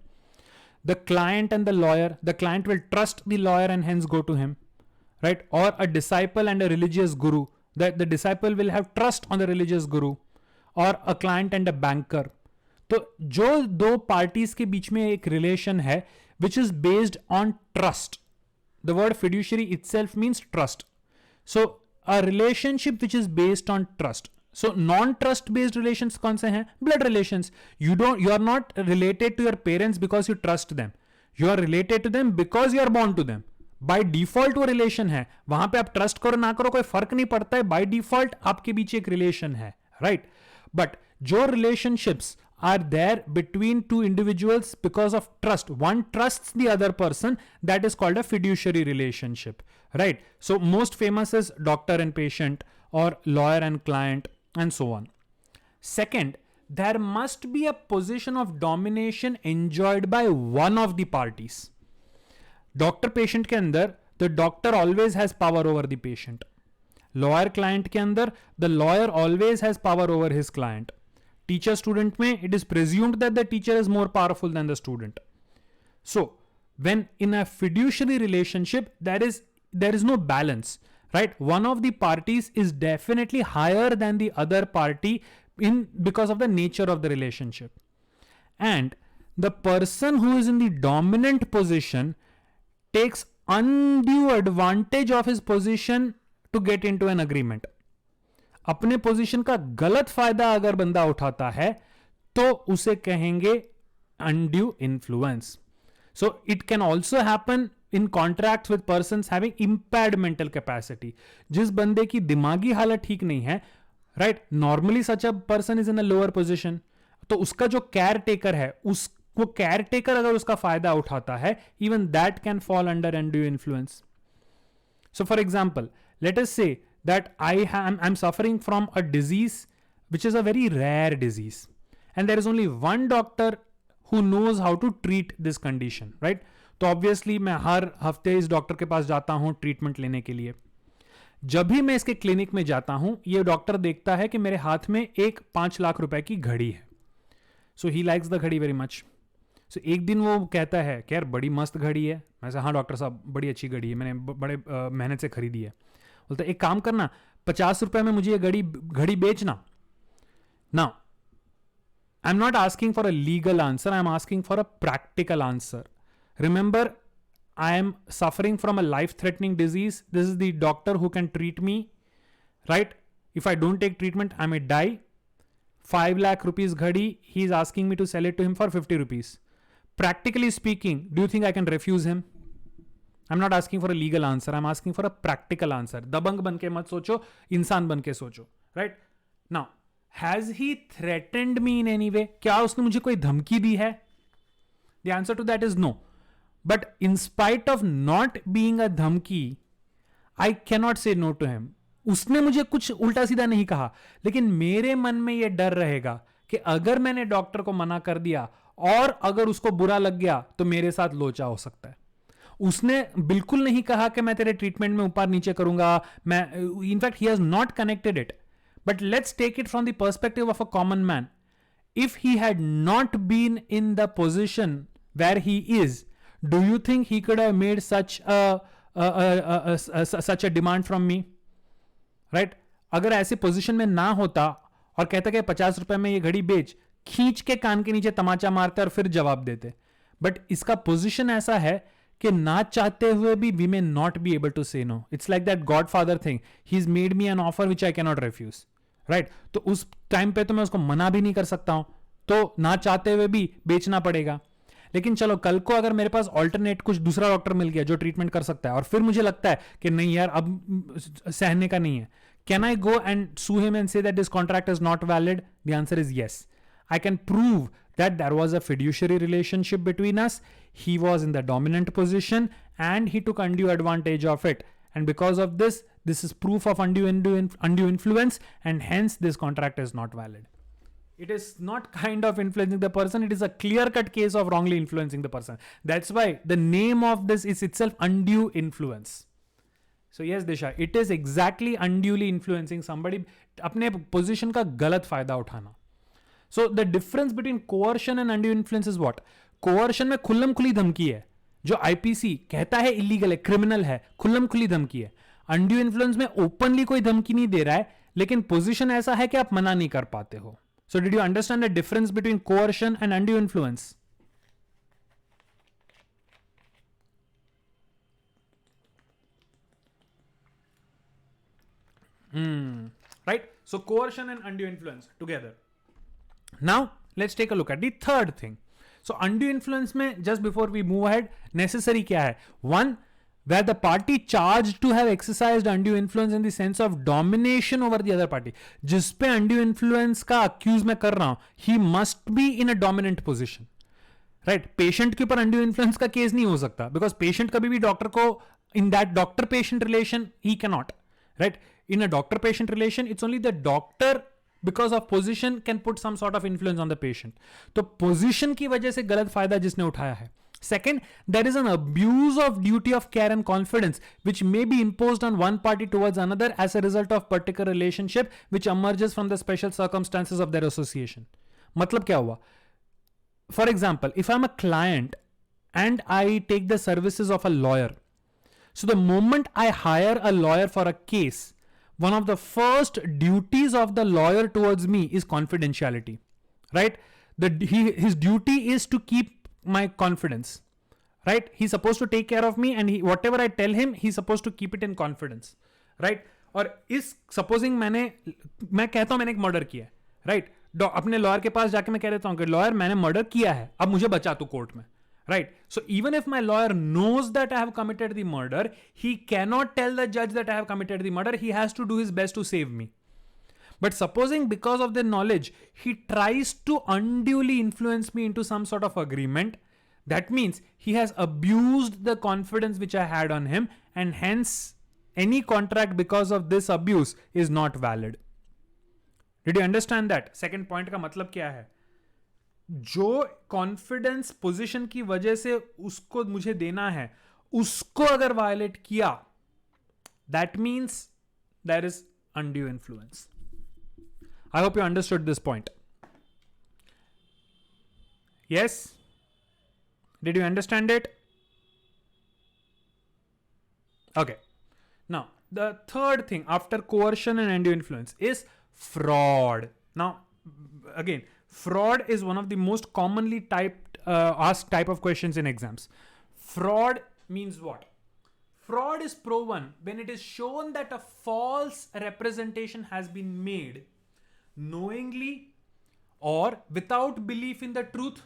The client and the lawyer, the client will trust the lawyer and hence go to him, right? और a disciple and a religious guru, the disciple will have trust on the religious guru, और a client and a banker. तो जो दो parties के बीच में एक relation है which is based on trust, the word fiduciary itself means trust. So a relationship which is based on trust. So non-trust based relations कौन से हैं? Blood relations. You are not related to your parents because you trust them. You are related to them because you are born to them. By default वो relation है. वहां पे आप trust करो ना करो कोई फर्क नहीं पड़ता है. By default आपके बीच एक relation है, right? But जो relationships are there between two individuals because of trust, one trusts the other person, that is called a fiduciary relationship, right? So most famous is doctor and patient, or lawyer and client, and so on. Second, there must be a position of domination enjoyed by one of the parties. Doctor patient के अंदर the doctor always has power over the patient. Lawyer client के अंदर the lawyer always has power over his client. Teacher student में it is presumed that the teacher is more powerful than the student. So when in a fiduciary relationship there is no balance, right? One of the parties is definitely higher than the other party because of the nature of the relationship, and the person who is in the dominant position takes undue advantage of his position to get into an agreement. अपने position का गलत फायदा अगर बंदा उठाता है तो उसे कहेंगे undue influence. So it can also happen in contracts with persons having impaired mental capacity. जिस बंदे की दिमागी हालत ठीक नहीं है, right? Normally such a person is in a lower position. तो उसका जो केयर टेकर है, वो केयर टेकर अगर उसका फायदा उठाता है, even that can fall under undue influence. So for example, let us say that I'm suffering from a disease which is a very rare disease, and there is only one doctor who knows how to treat this condition, right? तो obviously मैं हर हफ्ते इस doctor के पास जाता हूं treatment लेने के लिए. जब भी मैं इसके क्लिनिक में जाता हूं, ये डॉक्टर देखता है कि मेरे हाथ में एक 5 लाख रुपए की घड़ी है. सो ही लाइक्स द घड़ी वेरी मच. सो एक दिन वो कहता है कि यार बड़ी मस्त घड़ी है. मैं हाँ डॉक्टर साहब बड़ी अच्छी घड़ी है, मैंने बड़े मेहनत से खरीदी है. बोलता एक काम करना, 50 रुपए में मुझे ये घड़ी बेचना. ना, I'm not asking for a legal answer. I'm asking for a practical answer. Remember, I am suffering from a life-threatening disease. This is the doctor who can treat me, right? If I don't take treatment, I may die. 5 lakh rupees ghadi, he is asking me to sell it to him for 50 rupees. Practically speaking, do you think I can refuse him? I'm not asking for a legal answer. I'm asking for a practical answer. दबंग बन के मत सोचो, इंसान बन के सोचो, right? Now, has he threatened me in any way? क्या उसने मुझे कोई धमकी दी है? The answer to that is no. But in spite of not being a धमकी, I cannot say no to him. उसने मुझे कुछ उल्टा सीधा नहीं कहा, लेकिन मेरे मन में यह डर रहेगा कि अगर मैंने डॉक्टर को मना कर दिया और अगर उसको बुरा लग गया तो मेरे साथ लोचा हो सकता है. उसने बिल्कुल नहीं कहा कि मैं तेरे ट्रीटमेंट में ऊपर नीचे करूंगा. मैं in fact he has not connected it. But let's take it from the perspective of a common man. If he had not been in the position where he is, do you think he could have made such a demand from me? Right? अगर ऐसे position में ना होता और कहता कि 50 रुपए में ये घड़ी बेच, खींच के कान के नीचे तमाचा मारते और फिर जवाब देते. बट इसका पोजीशन ऐसा है कि ना चाहते हुए भी we may not be able to say no. It's like that Godfather thing. He's made me an offer which I cannot refuse. Right? तो उस टाइम पे तो मैं उसको मना भी नहीं कर सकता हूं, तो ना चाहते हुए भी बेचना पड़ेगा. लेकिन चलो कल को अगर मेरे पास ऑल्टरनेट कुछ दूसरा डॉक्टर मिल गया जो ट्रीटमेंट कर सकता है और फिर मुझे लगता है कि नहीं यार अब सहने का नहीं है, can I go and sue him and say that this contract is not valid? The answer is yes. I can prove that there was a fiduciary relationship between us. He was in the dominant position and he took undue advantage of it. And because of this, this is proof of undue influence, and hence this contract is not valid. It is not kind of influencing the person. It is a clear-cut case of wrongly influencing the person. That's why the name of this is itself undue influence. So yes, Disha, it is exactly unduly influencing somebody. अपने position का गलत फायदा उठाना. So the difference between coercion and undue influence is what? Coercion में खुल्लम खुली धमकी है, जो IPC कहता है illegal है, criminal है, खुल्लम खुली धमकी है. Undue influence में openly कोई धमकी नहीं दे रहा है, लेकिन position ऐसा है कि आप मना नहीं कर पाते हो. So did you understand the difference between coercion and undue influence? Right? So coercion and undue influence together. Now let's take a look at the third thing. So undue influence में just before we move ahead, necessary क्या है? One, where the party charged to have exercised undue influence in the sense of domination over the other party. जिस पे undue influence का accuse मैं कर रहा हूं, he must be in a dominant position. Right? Patient के ऊपर undue influence का case नहीं हो सकता, because patient कभी भी डॉक्टर को in that doctor-patient relation he cannot. Right? In a doctor-patient relation, it's only the doctor because of position can put some sort of influence on the patient. तो position की वजह से गलत फायदा जिसने उठाया है. Second, there is an abuse of duty of care and confidence which may be imposed on one party towards another as a result of particular relationship which emerges from the special circumstances of their association. मतलब क्या हुआ? For example, if I'm a client and I take the services of a lawyer, so the moment I hire a lawyer for a case, one of the first duties of the lawyer towards me is confidentiality, right? His duty is to keep my confidence, right? He's supposed to take care of me and whatever I tell him, he's supposed to keep it in confidence, right? और इस supposing मैं कहता हूं मैंने एक murder किया है, right? अपने लॉयर के पास जाके मैं कह देता हूं कि लॉयर मैंने मर्डर किया है, अब मुझे बचा तू कोर्ट में, right? So even if my lawyer knows that I have committed the murder, he cannot tell the judge that I have committed the murder. He has to do his best to save me. But supposing because of the knowledge, he tries to unduly influence me into some sort of agreement, that means he has abused the confidence which I had on him, and hence any contract because of this abuse is not valid. Did you understand that? Second point का मतलब क्या है? जो confidence position की वजह से उसको मुझे देना है, उसको अगर वायलेट किया, that means there is undue influence. I hope you understood this point. Yes? Did you understand it? Okay. Now, the third thing after coercion and undue influence is fraud. Now, again, fraud is one of the most commonly asked type of questions in exams. Fraud means what? Fraud is proven when it is shown that a false representation has been made knowingly or without belief in the truth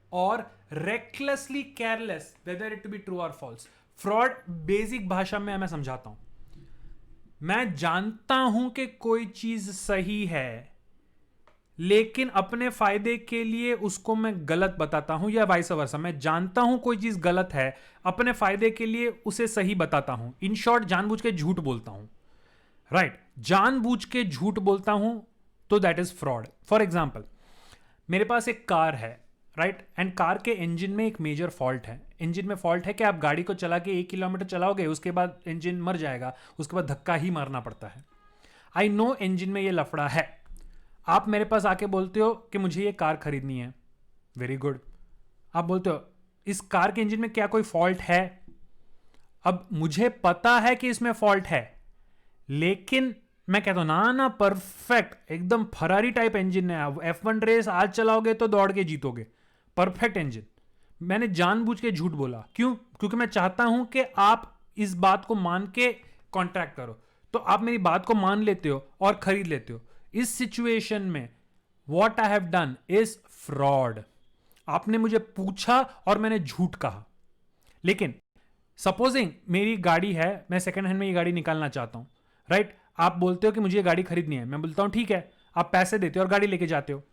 or recklessly careless whether it to be true or false. Fraud basic भाषा में मैं समझाता हूं. मैं जानता हूं कि कोई चीज सही है लेकिन अपने फायदे के लिए उसको मैं गलत बताता हूं, या वाइस वर्सा. मैं जानता हूं कोई चीज गलत है, अपने फायदे के लिए उसे सही बताता हूं. इन शॉर्ट जानबूझ के झूठ बोलता हूं, राइट? जानबूझ के झूठ बोलता हूं तो that is fraud. For example, मेरे पास एक कार है, राइट? एंड कार के इंजन में एक मेजर फॉल्ट है. इंजन में फॉल्ट है कि आप गाड़ी को चला के 1 किलोमीटर चलाओगे, उसके बाद इंजन मर जाएगा, उसके बाद धक्का ही मारना पड़ता है. आई नो इंजन में ये लफड़ा है. आप मेरे पास आके बोलते हो कि मुझे ये कार खरीदनी है. Very good. आप बोलते हो इस कार के इंजन में क्या कोई फॉल्ट है? अब मुझे पता है कि इसमें फॉल्ट है, लेकिन मैं कहता हूं ना परफेक्ट, एकदम फरारी टाइप इंजन है, F1 रेस आज चलाओगे तो दौड़ के जीतोगे, परफेक्ट इंजन. मैंने जानबूझ के झूठ बोला. क्यों? क्योंकि मैं चाहता हूं कि आप इस बात को मान के कॉन्ट्रैक्ट करो. तो आप मेरी बात को मान लेते हो और खरीद लेते हो. इस सिचुएशन में what I have done is fraud. आपने मुझे पूछा और मैंने झूठ कहा. लेकिन सपोजिंग मेरी गाड़ी है, मैं सेकेंड हैंड में ये गाड़ी निकालना चाहता हूं, राइट? आप बोलते हो कि मुझे ये गाड़ी खरीदनी है. मैं बोलता हूं ठीक है, आप पैसे देते हो और गाड़ी लेके जाते हो.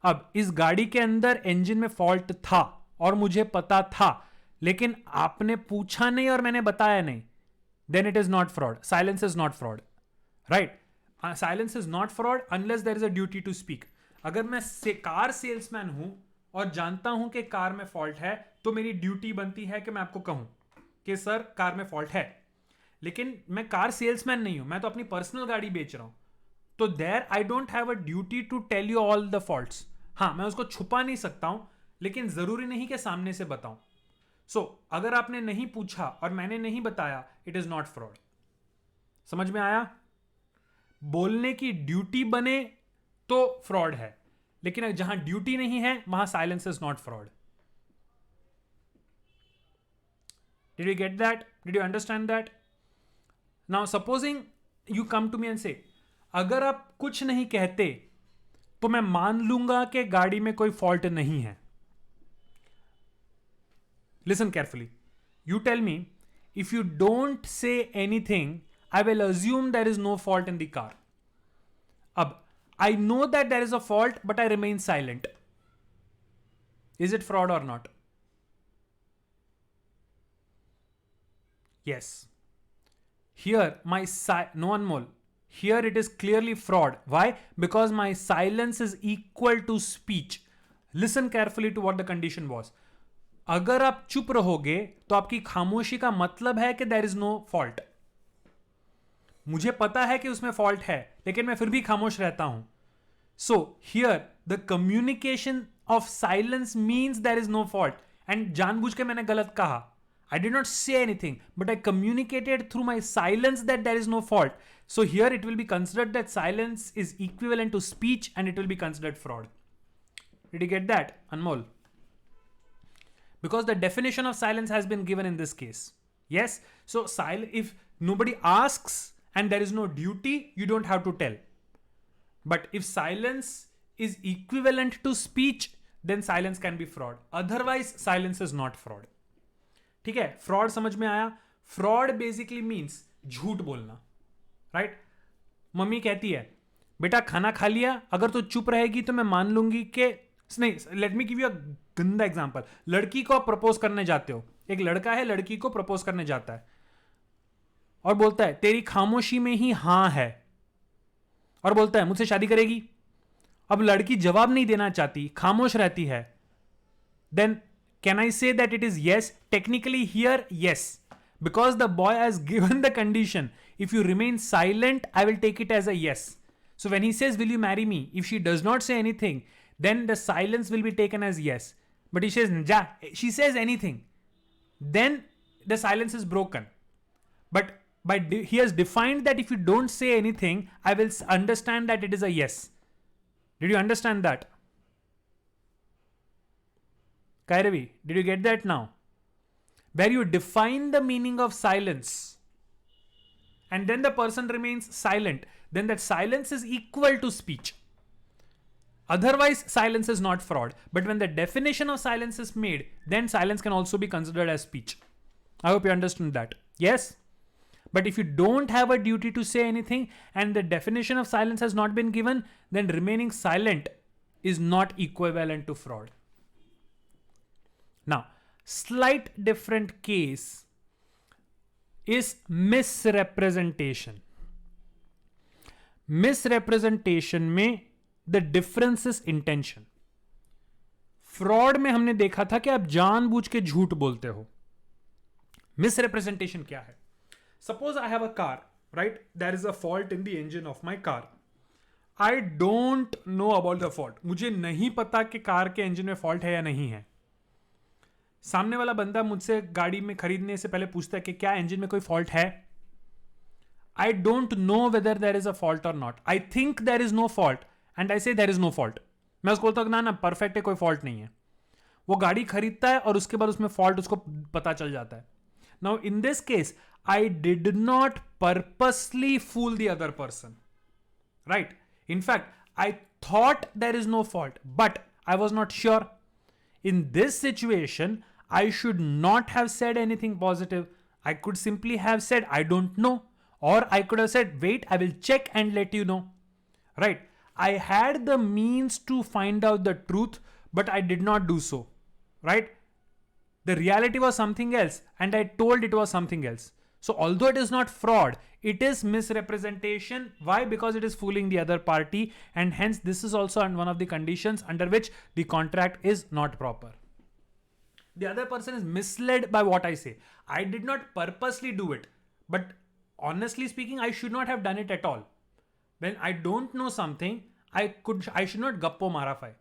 अब इस गाड़ी के अंदर इंजन में फॉल्ट था और मुझे पता था, लेकिन आपने पूछा नहीं और मैंने बताया नहीं. Then it is not fraud. Silence is not fraud, right? Silence is not fraud unless there is a duty to speak. अगर मैं कार सेल्समैन हूं और जानता हूं कि कार में फॉल्ट है, तो मेरी ड्यूटी बनती है कि मैं आपको कहूं कि सर कार में फॉल्ट है. लेकिन मैं कार सेल्समैन नहीं हूं, मैं तो अपनी पर्सनल गाड़ी बेच रहा हूं. तो there I don't have a duty to tell you all the faults. हाँ, मैं उसको छुपा नहीं सकता हूं, लेकिन जरूरी नहीं कि सामने से बताऊं. सो अगर आपने नहीं पूछा और मैंने नहीं बताया, इट इज नॉट फ्रॉड. समझ में आया? बोलने की ड्यूटी बने तो फ्रॉड है, लेकिन जहां ड्यूटी नहीं है वहां silence is not fraud. Did you get that? Did you understand that? Now supposing you come to me and say, अगर आप कुछ नहीं कहते तो मैं मान लूंगा कि गाड़ी में कोई फॉल्ट नहीं है. Listen carefully. You tell me, if you don't say anything, I will assume there is no fault in the car. अब I know that there is a fault, but I remain silent. Is it fraud or not? Yes. Here, no Anmol, Here it is clearly fraud. Why? Because my silence is equal to speech. Listen carefully to what the condition was. अगर आप चुप रहोगे तो आपकी खामोशी का मतलब है कि देयर इज नो फॉल्ट. मुझे पता है कि उसमें फॉल्ट है, लेकिन मैं फिर भी खामोश रहता हूं. So here the communication of silence means there is no fault. And जानबूझ के मैंने गलत कहा. I did not say anything, but I communicated through my silence that there is no fault. So here it will be considered that silence is equivalent to speech and it will be considered fraud. Did you get that, Anmol? Because the definition of silence has been given in this case. Yes? So if nobody asks and there is no duty, you don't have to tell. But if silence is equivalent to speech, then silence can be fraud. Otherwise, silence is not fraud. ठीक है, fraud समझ में आया. Fraud basically means झूठ बोलना, right. Mummy कहती है बेटा खाना खा लिया, अगर तो चुप रहेगी तो मैं मान लूंगी कि नहीं. लेट मी गिव यू अ गंदा एग्जांपल. लड़की को आप प्रपोज करने जाते हो. एक लड़का है, लड़की को प्रपोज करने जाता है और बोलता है तेरी खामोशी में ही हां है, और बोलता है मुझसे शादी करेगी. अब लड़की जवाब नहीं देना चाहती, खामोश रहती है. Then can I say that it is yes? Technically here, yes. Because the boy has given the condition. If you remain silent, I will take it as a yes. So when he says, will you marry me? If she does not say anything, then the silence will be taken as yes. But he says, ja, she says anything, then the silence is broken. But he has defined that if you don't say anything, I will understand that it is a yes. Did you understand that? Kairavi, did you get that now? Where you define the meaning of silence and then the person remains silent, then that silence is equal to speech. Otherwise, silence is not fraud. But when the definition of silence is made, then silence can also be considered as speech. I hope you understand that. Yes? But if you don't have a duty to say anything and the definition of silence has not been given, then remaining silent is not equivalent to fraud. Now, slight different case is misrepresentation. Misrepresentation में the difference is intention. Fraud में हमने देखा था कि आप जानबूझ के झूठ बोलते हो. मिसरिप्रेजेंटेशन क्या है? Suppose I have a car, right. There is a fault in the engine of my car. I don't know about the fault. मुझे नहीं पता कि कार के इंजन में फॉल्ट है या नहीं है. सामने वाला बंदा मुझसे गाड़ी में खरीदने से पहले पूछता है कि क्या इंजन में कोई फॉल्ट है. I don't know whether there is a fault और not. I think there is no fault and I say there is no fault. मैं उसको बोलता हूँ ना परफेक्ट है, कोई फॉल्ट नहीं है. वो गाड़ी खरीदता है और उसके बाद उसमें फॉल्ट उसको पता चल जाता है. Now in this case I did not purposely fool the other person, right. In fact I thought there is no fault but I was not sure. In this situation, I should not have said anything positive. I could simply have said, I don't know. Or I could have said, wait, I will check and let you know. Right? I had the means to find out the truth, but I did not do so. Right? The reality was something else, and I told it was something else. So although it is not fraud, it is misrepresentation. Why? Because it is fooling the other party, and hence this is also one of the conditions under which the contract is not proper. The other person is misled by what I say. I did not purposely do it, but honestly speaking, I should not have done it at all. When I don't know something, I should not gappo marafai.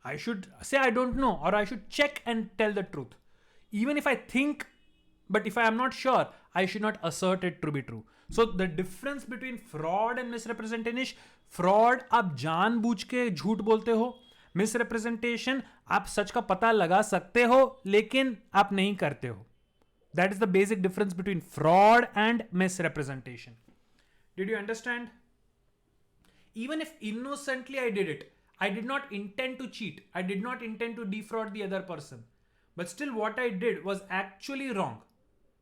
I should say I don't know, or I should check and tell the truth. Even if I think, but if I am not sure, I should not assert it to be true. So the difference between fraud and misrepresentation, fraud आप जानबूझ के झूठ बोलते हो. Misrepresentation आप सच का पता लगा सकते हो लेकिन आप नहीं करते हो. That is the basic difference between fraud and misrepresentation. Did you understand? Even if innocently I did it, I did not intend to cheat. I did not intend to defraud the other person. But still what I did was actually wrong.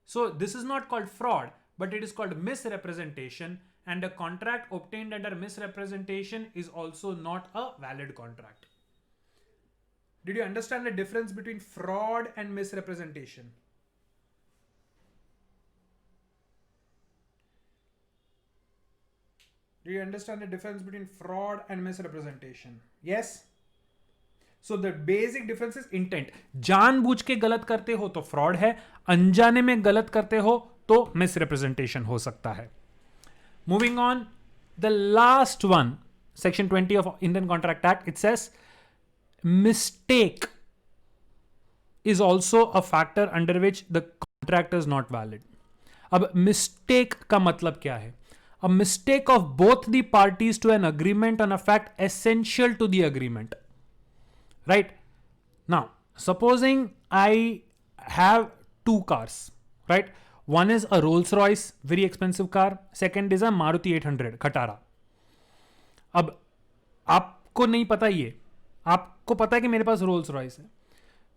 So this is not called fraud, but it is called misrepresentation, and a contract obtained under misrepresentation is also not a valid contract. Did you understand the difference between fraud and misrepresentation? Do you understand the difference between fraud and misrepresentation? Yes? So the basic difference is intent. जानबूझ के गलत करते हो तो fraud है, अनजाने में गलत करते हो तो misrepresentation हो सकता है. Moving on, the last one, Section 20 of Indian Contract Act, it says mistake is also a factor under which the contract is not valid. अब mistake का मतलब क्या है? A mistake of both the parties to an agreement on a fact essential to the agreement. Right? Now, supposing I have two cars, right? One is a Rolls Royce, very expensive car. Second is a Maruti 800, Khatara. अब आपको नहीं पता ये, आपको पता है कि मेरे पास रोल्स रॉयस है,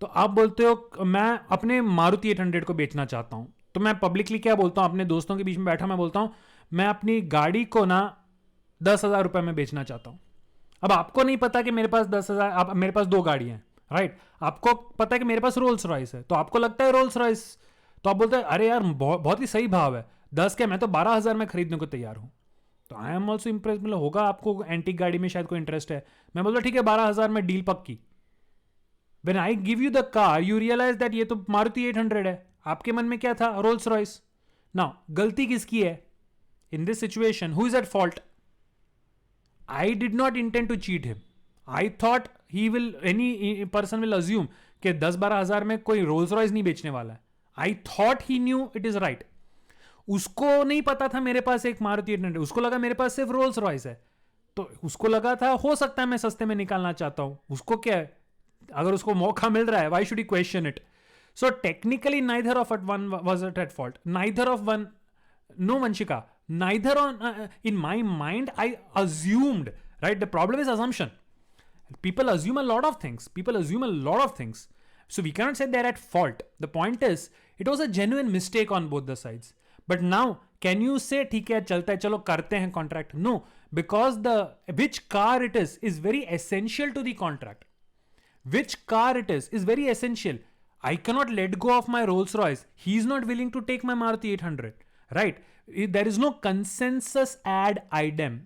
तो आप बोलते हो मैं अपने मारुति 800 को बेचना चाहता हूं. तो मैं पब्लिकली क्या बोलता हूं, अपने दोस्तों के बीच में बैठा मैं बोलता हूं मैं अपनी गाड़ी को ना 10,000 रुपए में बेचना चाहता हूं. अब आपको नहीं पता कि मेरे पास 10,000, मेरे पास दो गाड़ियां हैं, राइट? आपको पता है कि मेरे पास रोल्स रॉयस है, तो आपको लगता है रोल्स रॉयस, तो आप बोलते हैं अरे यार बहुत ही सही भाव है, 10 के मैं तो 12,000 में खरीदने को तैयार हूं. तो आई एम ऑल्सो इम्प्रेस, मतलब होगा आपको एंटीक गाड़ी में शायद कोई इंटरेस्ट है. मैं बोलता ठीक है 12,000 में डील पक्की. When I give you the car, you realize that ये तो मारुति 800 है. आपके मन में क्या था? Rolls Royce. नाउ गलती किसकी है? In this situation, who is at fault? I did not intend to cheat him. I thought any person will assume कि 10-12,000 में कोई रोल्स रॉयस नहीं बेचने वाला है. I thought he knew it is right. उसको नहीं पता था मेरे पास एक मारुति 800, उसको लगा मेरे पास सिर्फ रोल्स रॉयस है, तो उसको लगा था हो सकता है मैं सस्ते में निकालना चाहता हूं. उसको क्या है, अगर उसको मौका मिल रहा है, why should he question it? So technically neither of one was at fault. Neither of one, no Vanshika, neither on in my mind I assumed, right? The problem is assumption. People assume a lot of things. So we cannot say they're at fault. The point is it was a genuine mistake on both the sides. But now can you say ठीक है चलता है चलो करते हैं contract? No, because the which car it is very essential to the contract. Which car it is very essential. I cannot let go of my Rolls Royce. He is not willing to take my Maruti 800, right? There is no consensus ad idem.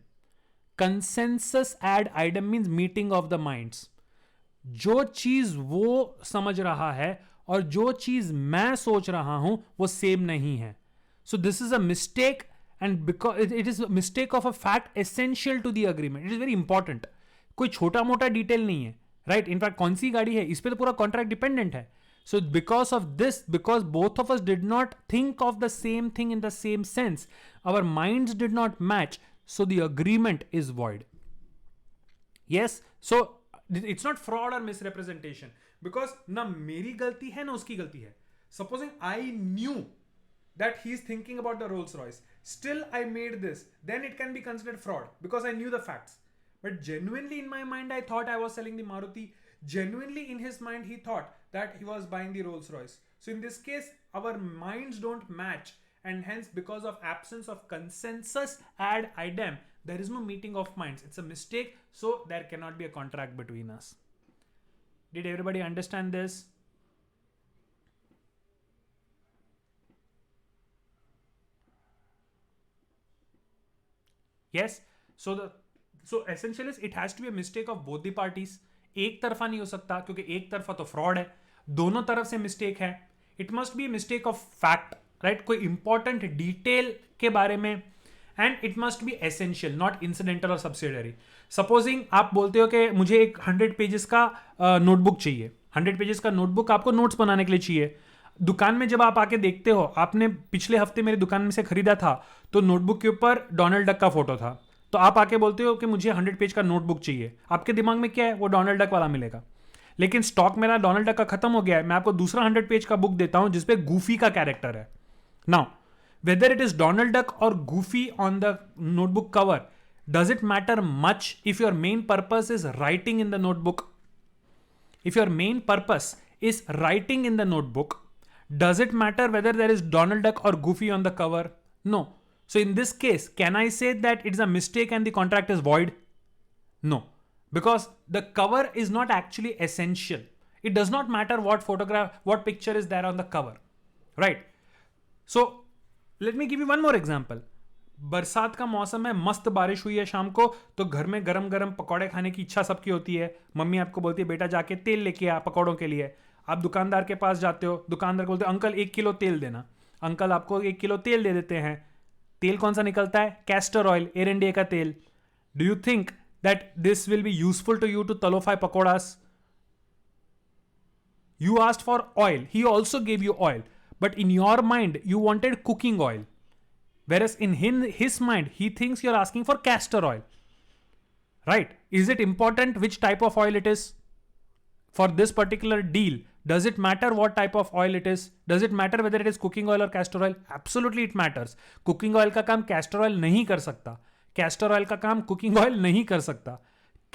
Consensus ad idem means meeting of the minds. जो चीज वो समझ रहा है और जो चीज मैं सोच रहा हूं वो सेम नहीं है. So this is a mistake, and because it is a mistake of a fact essential to the agreement. It is very important. कोई छोटा मोटा डिटेल नहीं है, राइट? इनफैक्ट कौन सी गाड़ी है इस पे तो पूरा कॉन्ट्रैक्ट डिपेंडेंट है. So because of this, because both of us did not think of the same thing in the same sense, our minds did not match, so the agreement is void. Yes, so it's not fraud और misrepresentation, because ना मेरी गलती है ना उसकी गलती है. Supposing I knew that he is thinking about the Rolls Royce, still I made this, then it can be considered fraud because I knew the facts. But genuinely in my mind I thought I was selling the Maruti. Genuinely in his mind he thought that he was buying the Rolls Royce. So in this case our minds don't match, and hence because of absence of consensus ad idem there is no meeting of minds. It's a mistake, so there cannot be a contract between us. Did everybody understand this? Yes, so essentially it has to be a mistake of both the parties. एक तरफा नहीं हो सकता क्योंकि एक तरफा तो fraud है, दोनों तरफ से मिस्टेक है. It must be mistake of fact, right? कोई इंपॉर्टेंट डिटेल के बारे में, and it must be essential, not incidental और सब्सिडरी. सपोजिंग आप बोलते हो कि मुझे एक 100 पेजेस का नोटबुक चाहिए. 100 पेजेस का नोटबुक आपको नोट्स बनाने के लिए चाहिए. दुकान में जब आप आके देखते हो, आपने पिछले हफ्ते मेरी दुकान में से खरीदा था, तो नोटबुक के ऊपर डोनाल्ड डक का फोटो था, तो आप आके बोलते हो कि मुझे 100 पेज का नोटबुक चाहिए. आपके दिमाग में क्या है? वो डोनाल्ड डक वाला मिलेगा. लेकिन स्टॉक मेरा डोनाल्ड डक का खत्म हो गया है, मैं आपको दूसरा 100 पेज का बुक देता हूं जिसपे गूफी का कैरेक्टर है. Now whether it is Donald Duck और Goofy on the notebook cover, does it matter much if your main purpose is writing in the notebook? If your main purpose is writing in the notebook, does it matter whether there is Donald Duck or Goofy on the cover? No. So in this case, can I say that it's a mistake and the contract is void? No, because the cover is not actually essential. It does not matter what photograph, what picture is there on the cover, right? So let me give you one more example. बरसात का मौसम है, मस्त बारिश हुई है शाम को, तो घर में गरम गरम पकौड़े खाने की इच्छा सबकी होती है। मम्मी आपको बोलती है बेटा जाके तेल लेके आ पकौड़ों के लिए। आप दुकानदार के पास जाते हो, दुकानदार बोलते हो अंकल 1 किलो तेल देना। अंकल आपको 1 किलो तेल दे देते हैं। तेल कौन सा निकलता है? कैस्टर ऑयल, एयर इंडिया का तेल। Do you think that this will be useful to you to तलोफाई pakoras? You asked for oil. He also gave you oil. But in your mind, you wanted cooking oil. Whereas in his mind, he thinks you're asking for castor oil. Right? Is it important which type of oil it is? For this particular deal, does it matter what type of oil it is? Does it matter whether it is cooking oil or castor oil? Absolutely it matters. Cooking oil का काम castor oil नहीं कर सकता. Castor oil का काम cooking oil नहीं कर सकता.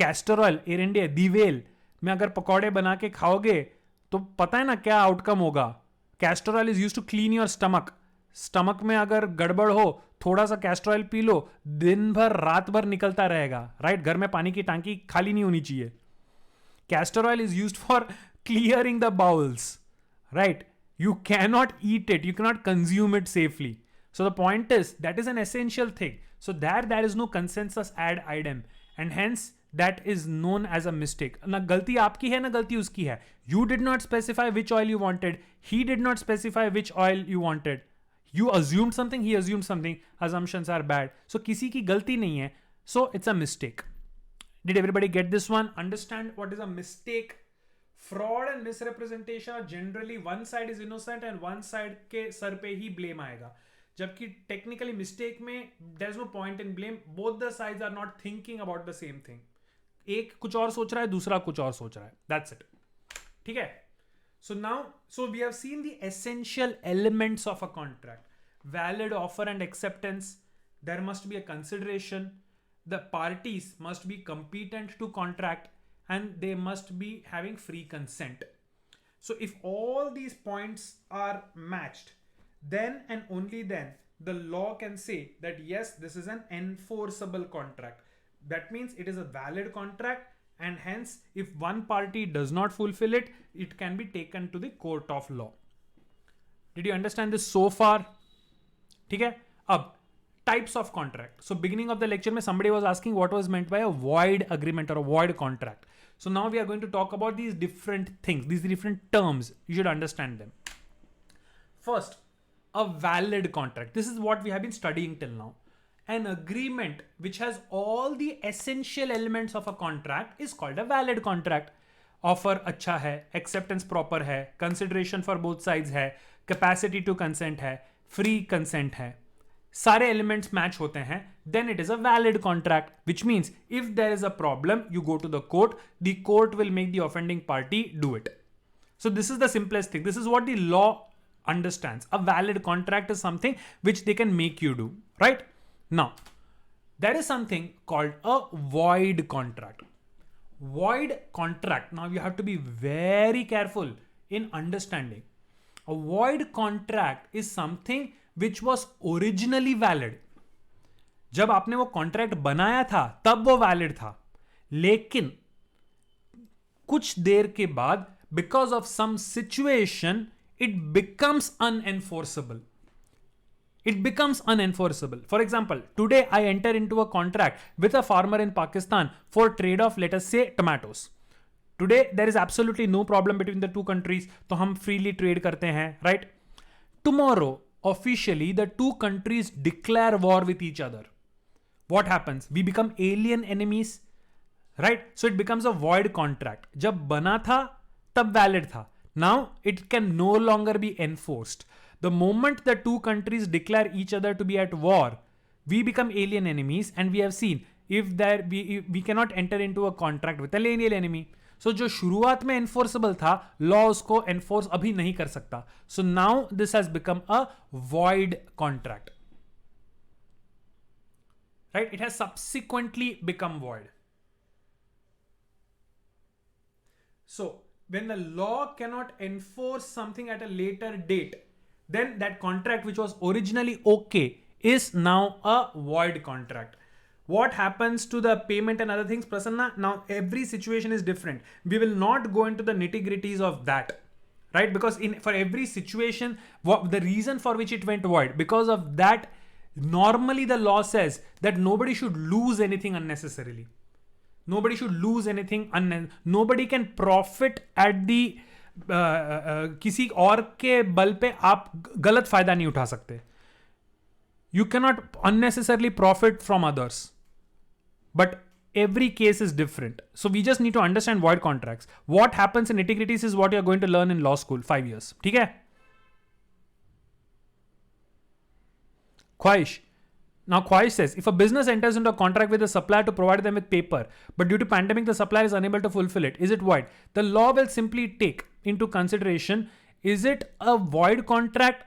Castor oil, एयर इंडिया, दिवेल में अगर पकौड़े बना के खाओगे तो पता है ना क्या आउटकम होगा। Castor oil is use to clean your stomach. Stomach में अगर गड़बड़ हो, थोड़ा सा कैस्टर ऑयल पी लो, दिन भर रात भर निकलता रहेगा। राइट? घर में पानी की टांकी खाली नहीं होनी चाहिए। Castor oil is use for clearing the bowels. Right? You can not eat it, you can not consume it safely. So the point is that is an essential thing, so there is no consensus ad idem, and hence that is known as a mistake. ना गलती आपकी है ना गलती उसकी है. You did not specify which oil you wanted. He did not specify which oil you wanted. You assumed something, he assumed something. Assumptions are bad. So किसी की गलती नहीं है. So it's a mistake. Did everybody get this one? Understand what is a mistake? Fraud and misrepresentation are generally one side is innocent and one side के sir पे ही blame आएगा. जबकि technically mistake में there's no point in blame. Both the sides are not thinking about the same thing. एक कुछ और सोच रहा है, दूसरा कुछ और सोच रहा है. That's it. ठीक है? So now, so we have seen the essential elements of a contract. Valid offer and acceptance. There must be a consideration. The parties must be competent to contract and they must be having free consent. So if all these points are matched, then and only then the law can say that yes, this is an enforceable contract. That means it is a valid contract, and hence if one party does not fulfill it, it can be taken to the court of law. Did you understand this so far? ठीक है? अब types of contract. So beginning of the lecture में somebody was asking what was meant by a void agreement or a void contract. So now we are going to talk about these different things, these different terms. You should understand them. First, a valid contract. This is what we have been studying till now. An agreement which has all the essential elements of a contract is called a valid contract. Offer अच्छा है, acceptance proper है, consideration for both sides है, capacity to consent है, free consent है, सारे elements match होते हैं, then it is a valid contract, which means if there is a problem, you go to the court will make the offending party do it. So this is the simplest thing. This is what the law understands. A valid contract is something which they can make you do, right? Now, there is something called a void contract. Void contract. Now, you have to be very careful in understanding. A void contract is something which was originally valid. जब आपने वो contract बनाया था तब वो valid था, लेकिन कुछ देर के बाद because of some situation it becomes unenforceable. It becomes unenforceable. For example, today I enter into a contract with a farmer in Pakistan for trade of, let us say, tomatoes. Today there is absolutely no problem between the two countries, तो हम freely trade करते हैं, right? Tomorrow, officially, the two countries declare war with each other. What happens? We become alien enemies, right? So it becomes a void contract. जब बना था, तब valid था. Now it can no longer be enforced. The moment the two countries declare each other to be at war, we become alien enemies, and we have seen if we cannot enter into a contract with an alien enemy. So जो शुरुआत में enforceable था, law उसको enforce अभी नहीं कर सकता. So now this has become a void contract. Right? It has subsequently become void. So when the law cannot enforce something at a later date, then that contract which was originally okay is now a void contract. What happens to the payment and other things, Prasanna? Now every situation is different. We will not go into the nitty-gritties of that, right? Because for every situation, the reason for which it went void, because of that Normally the law says that nobody should lose anything unnecessarily. Nobody should lose anything nobody can profit at the किसी और के बल पे आप गलत फायदा नहीं उठा सकते. You cannot unnecessarily profit from others. But every case is different. So we just need to understand void contracts. What happens in nitty-gritties is what you're going to learn in law school, 5 years. ठीक है? Khwahish. Now Khwahish says, if a business enters into a contract with a supplier to provide them with paper, but due to pandemic the supplier is unable to fulfill it, is it void? The law will simply take into consideration, is it a void contract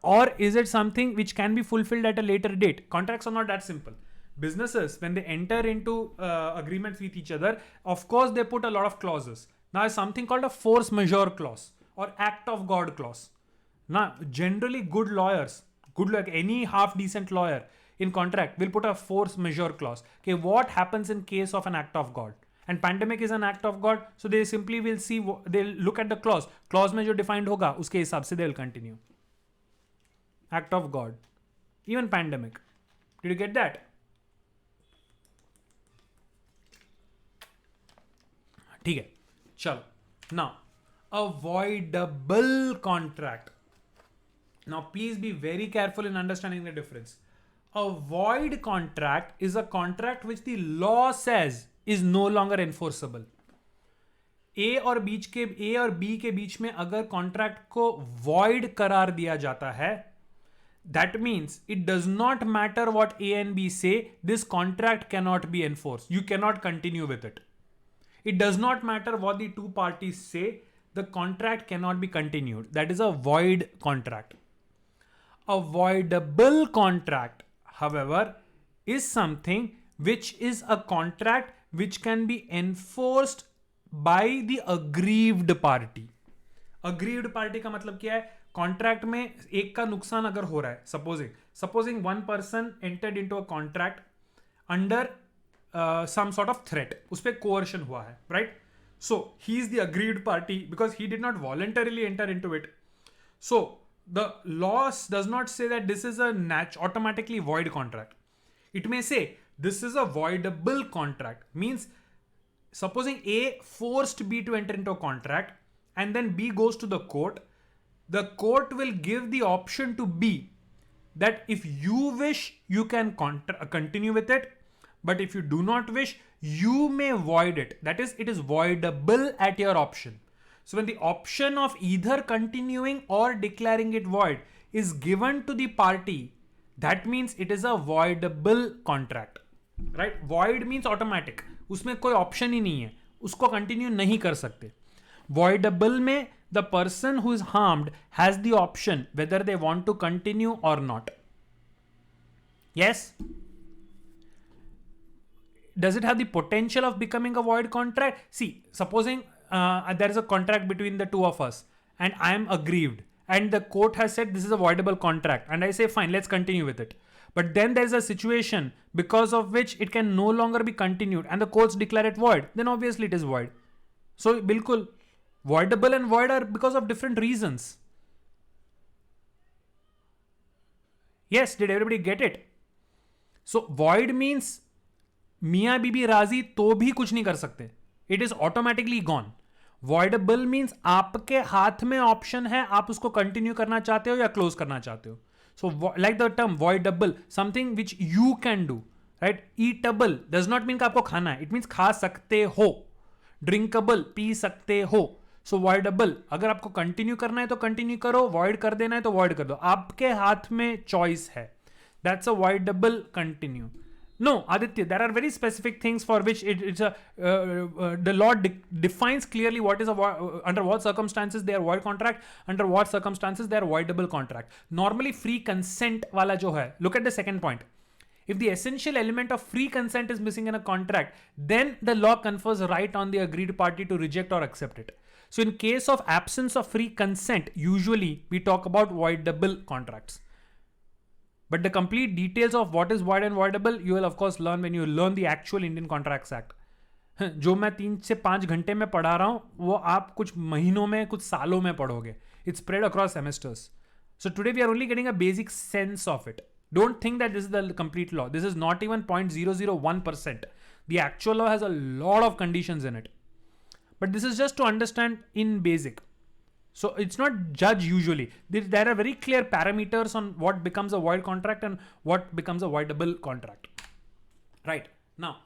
or is it something which can be fulfilled at a later date? Contracts are not that simple. Businesses, when they enter into agreements with each other, of course they put a lot of clauses. Now there's something called a force majeure clause or act of God clause. Now generally good lawyers, like any half decent lawyer in contract will put a force majeure clause. Okay, what happens in case of an act of God? And pandemic is an act of God, so they simply will see, they'll look at the clause. Clause में जो defined होगा उसके हिसाब से they'll continue. Act of God. Even pandemic. Did you get that? ठीक है, चलो. Now, avoidable contract. Now, please be very careful in understanding the difference. A void contract is a contract which the law says is no longer enforceable. A और B के बीच में अगर contract को void करार दिया जाता है, that means it does not matter what A and B say, this contract cannot be enforced. You cannot continue with it. It does not matter what the two parties say, the contract cannot be continued. That is a void contract. A voidable contract, however, is something which is a contract which can be enforced by the aggrieved party. Aggrieved party का मतलब क्या है? Contract में एक का नुकसान अगर हो रहा है, supposing one person entered into a contract under some sort of threat, उस पर coercion हुआ है, right? So he is the aggrieved party because he did not voluntarily enter into it. So the law does not say that this is a automatically void contract. It may say this is a voidable contract, means supposing A forced B to enter into a contract and then B goes to the court will give the option to B that if you wish you can continue with it, but if you do not wish, you may void it. That is, it is voidable at your option. So when the option of either continuing or declaring it void is given to the party, that means it is a voidable contract. Right? Void means automatic. उसमें कोई option ही नहीं है. उसको continue नहीं कर सकते. Voidable में the person who is harmed has the option whether they want to continue or not. Yes? Does it have the potential of becoming a void contract? See, supposing there is a contract between the two of us and I am aggrieved and the court has said this is a voidable contract and I say fine, let's continue with it. But then there's a situation because of which it can no longer be continued and the courts declare it void. Then obviously it is void. So bilkul, voidable and void are because of different reasons. Yes, did everybody get it? So void means मियाँ बीबी राजी तो भी कुछ नहीं कर सकते. It is automatically gone. Voidable means आपके हाथ में ऑप्शन है, आप उसको कंटिन्यू करना चाहते हो या क्लोज करना चाहते हो. So like the term voidable, something which you can do, right. Eatable does not mean आपको खाना है, इट मीन्स खा सकते हो. ड्रिंकेबल, पी सकते हो. सो वॉइडेबल, अगर आपको कंटिन्यू करना है तो कंटिन्यू करो, वॉइड कर देना है तो वॉइड कर दो. आपके हाथ में चॉइस है. That's a voidable continue. No, Aditya, there are very specific things for which it's a the law defines clearly what is under what circumstances they are void contract, under what circumstances they are voidable contract. Normally free consent wala jo hai, look at the second point. If the essential element of free consent is missing in a contract, then the law confers right on the agreed party to reject or accept it. So in case of absence of free consent, usually we talk about voidable contracts. But the complete details of what is void and voidable, you will of course learn when you learn the actual Indian Contracts Act. जो मैं 3 से 5 घंटे में पढ़ा रहा हूँ, वो आप कुछ महीनों में, कुछ सालों में पढ़ोगे. It's spread across semesters. So today we are only getting a basic sense of it. Don't think that this is the complete law. This is not even 0.001%. The actual law has a lot of conditions in it. But this is just to understand in basic. So it's not judge usually. There are very clear parameters on what becomes a void contract and what becomes a voidable contract. Right. Now,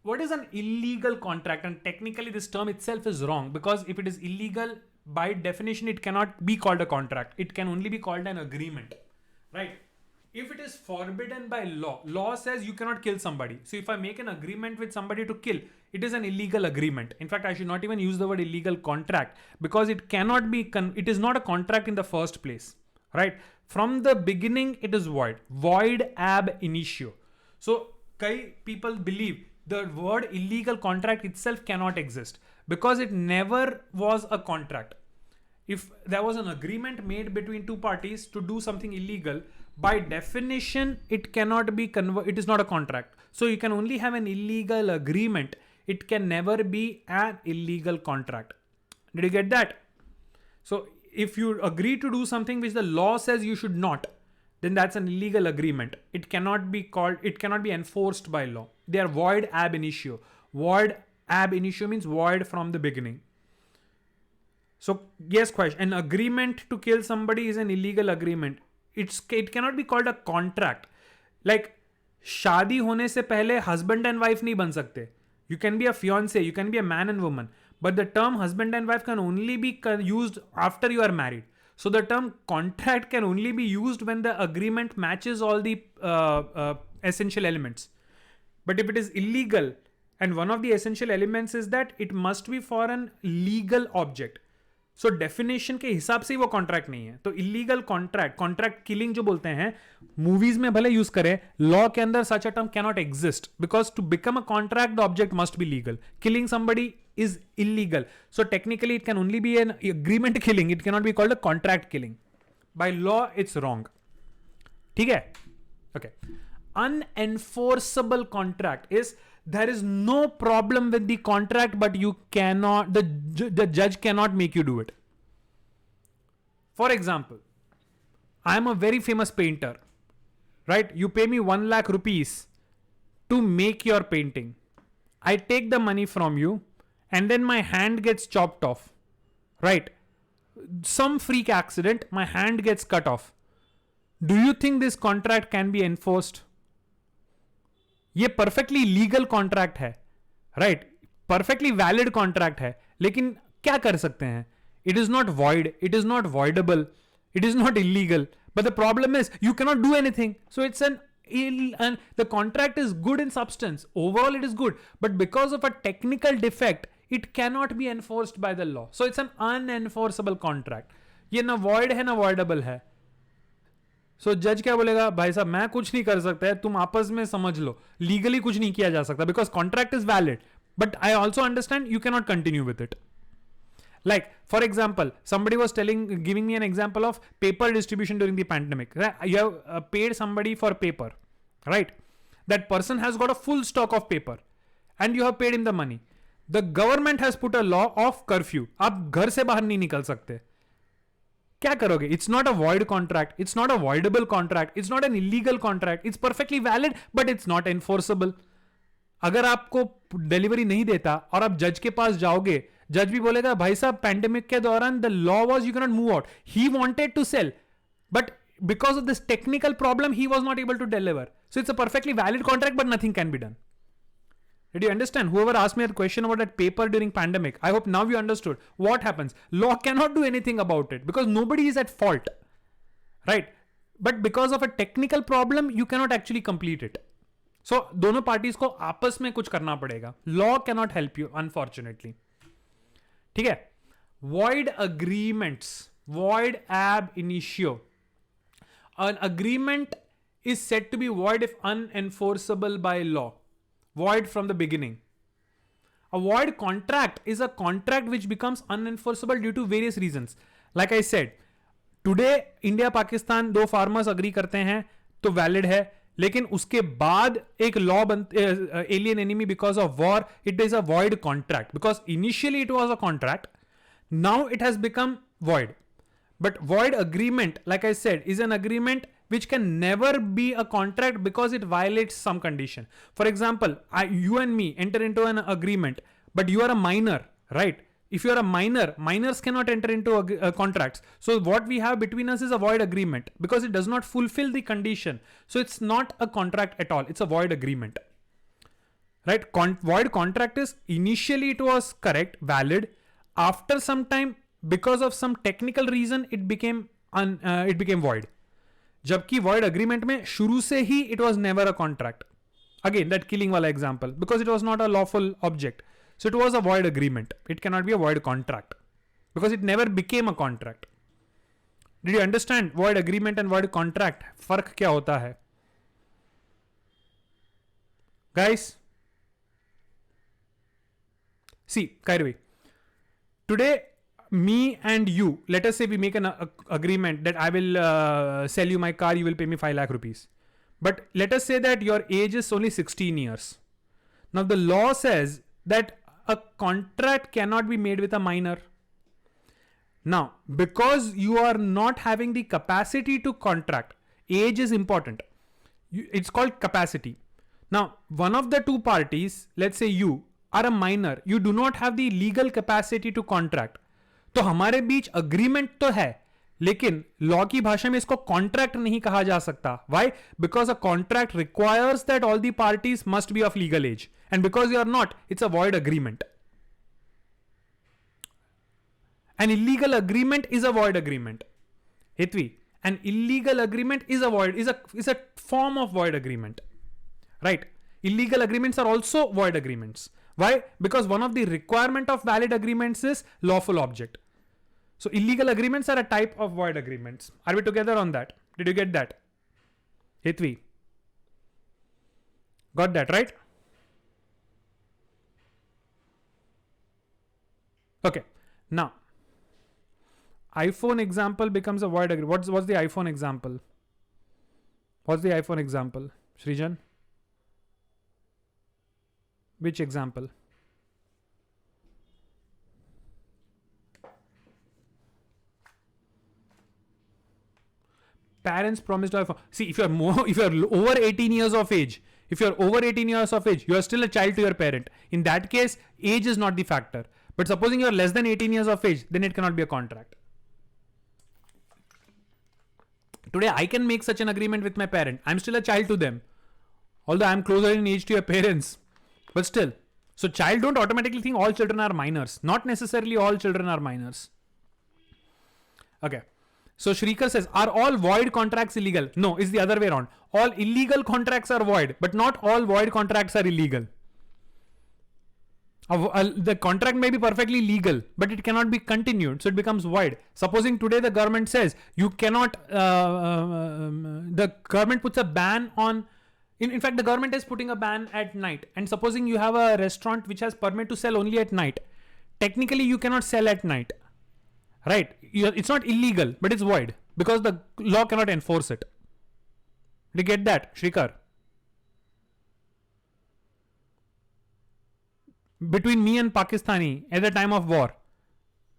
what is an illegal contract? And technically this term itself is wrong, because if it is illegal, by definition, it cannot be called a contract. It can only be called an agreement. Right. If it is forbidden by law says you cannot kill somebody. So if I make an agreement with somebody to kill, it is an illegal agreement. In fact, I should not even use the word illegal contract, because it cannot be, it is not a contract in the first place, right? From the beginning, it is void ab initio. So people believe the word illegal contract itself cannot exist because it never was a contract. If there was an agreement made between two parties to do something illegal, by definition, it cannot be it is not a contract. So you can only have an illegal agreement. It can never be an illegal contract. Did you get that? So if you agree to do something which the law says you should not, then that's an illegal agreement. It cannot be enforced by law. They are void ab initio. Void ab initio means void from the beginning. So yes, question. An agreement to kill somebody is an illegal agreement. It cannot be called a contract. Like शादी होने से पहले husband and wife नहीं बन सकते. You can be a fiance, you can be a man and woman, but the term husband and wife can only be used after you are married. So the term contract can only be used when the agreement matches all the essential elements. But if it is illegal, and one of the essential elements is that it must be for an legal object. So definition के हिसाब से ही वो contract नहीं है. तो illegal contract killing जो बोलते हैं, मूवीज में भले यूज करें, लॉ के अंदर such a term cannot exist, because to become a contract the object must be legal. Killing somebody is illegal. So technically it can only be an agreement killing. It cannot be called a contract killing. By law it's wrong. ठीक है. Okay. Unenforceable contract is there is no problem with the contract, but you cannot, the judge cannot make you do it. For example, I am a very famous painter, right? You pay me 1 lakh rupees to make your painting. I take the money from you and then my hand gets chopped off, right? Some freak accident, my hand gets cut off. Do you think this contract can be enforced? ये perfectly legal contract है, right? Perfectly valid contract है, लेकिन क्या कर सकते हैं? It is not void, it is not voidable, it is not illegal, but the problem is you can not do anything. So it's and the contract is good in substance, overall it is good, but because of a technical defect it cannot be enforced by the law. So it's an unenforceable contract. ये ना void है ना voidable है. सो जज क्या बोलेगा? भाई साहब मैं कुछ नहीं कर सकता है, तुम आपस में समझ लो, लीगली कुछ नहीं किया जा सकता, because contract is valid, but I also understand you can not continue with it. Like, for example, somebody was giving me an example of paper distribution during the pandemic. You have paid somebody for paper, right? That person has got a full stock of paper and you have paid him the money. The government has put a law of curfew. आप घर से बाहर नहीं निकल सकते. क्या करोगे? It's not a void contract. It's not a voidable contract. It's not an illegal contract. It's perfectly valid, but it's not enforceable. अगर आपको डिलीवरी नहीं देता और आप जज के पास जाओगे, जज भी बोलेगा भाई साहब पैंडेमिक के दौरान the law was you can not move out. He wanted to sell, but because of this technical problem he was not able to deliver. So it's a perfectly valid contract, but nothing can be done. Did you understand? Whoever asked me a question about that paper during pandemic, I hope now you understood what happens. Law cannot do anything about it because nobody is at fault, right? But because of a technical problem you cannot actually complete it. So दोनों parties को आपस में कुछ करना पड़ेगा. Law cannot help you, unfortunately. ठीक है? Void agreements, void ab initio. An agreement is said to be void if unenforceable by law. Void from the beginning. A void contract is a contract which becomes unenforceable due to various reasons. Like I said, today India Pakistan दो farmers agree करते हैं तो valid है, लेकिन उसके बाद एक law alien enemy because of war, it is a void contract because initially it was a contract, now it has become void. But void agreement, like I said, is an agreement which can never be a contract because it violates some condition. For example, you and me enter into an agreement, but you are a minor, right? If you are a minor, minors cannot enter into contracts. So what we have between us is a void agreement because it does not fulfill the condition. So it's not a contract at all. It's a void agreement, right? Void contract is initially it was correct, valid. After some time, because of some technical reason, it became void. जबकि void agreement में शुरू से ही it was never a contract. Again, that killing वाला example, because it was not a lawful object. So it was a void agreement. It cannot be a void contract because it never became a contract. Did you understand void agreement and void contract? फर्क क्या होता है? Guys, see, Kairavi, today me and you, let us say we make an agreement that I will sell you my car, you will pay me 5 lakh rupees. But let us say that your age is only 16 years. Now the law says that a contract cannot be made with a minor. Now, because you are not having the capacity to contract, age is important. It's called capacity. Now, one of the two parties, let's say you are a minor, you do not have the legal capacity to contract. तो हमारे बीच agreement तो है, लेकिन law की भाषा में इसको contract नहीं कहा जा सकता. Why? Because a contract requires that all the parties must be of legal age, and because you are not, it's a void agreement. An illegal agreement is a void agreement. Hetvi, an illegal agreement is a form of void agreement, right? Illegal agreements are also void agreements. Why? Because one of the requirement of valid agreements is lawful object. So illegal agreements are a type of void agreements. Are we together on that? Did you get that? Hetvi, got that, right? Okay, now iPhone example becomes a void agreement. What's the iPhone example? What's the iPhone example? Srijan? Which example? Parents promised to iPhone. See, if you're over 18 years of age, you are still a child to your parent. In that case, age is not the factor. But supposing you're less than 18 years of age, then it cannot be a contract. Today, I can make such an agreement with my parent. I'm still a child to them. Although I'm closer in age to your parents. But still. So child, don't automatically think all children are minors. Not necessarily all children are minors. Okay. So Shrikar says, are all void contracts illegal? No, it's the other way around. All illegal contracts are void, but not all void contracts are illegal. The contract may be perfectly legal, but it cannot be continued, so it becomes void. Supposing today the government says you cannot, the government puts a ban on, in fact, the government is putting a ban at night. And supposing you have a restaurant which has permit to sell only at night, technically you cannot sell at night, right? It's not illegal, but it's void because the law cannot enforce it. Did you get that, Shrikar? Between me and Pakistani at the time of war,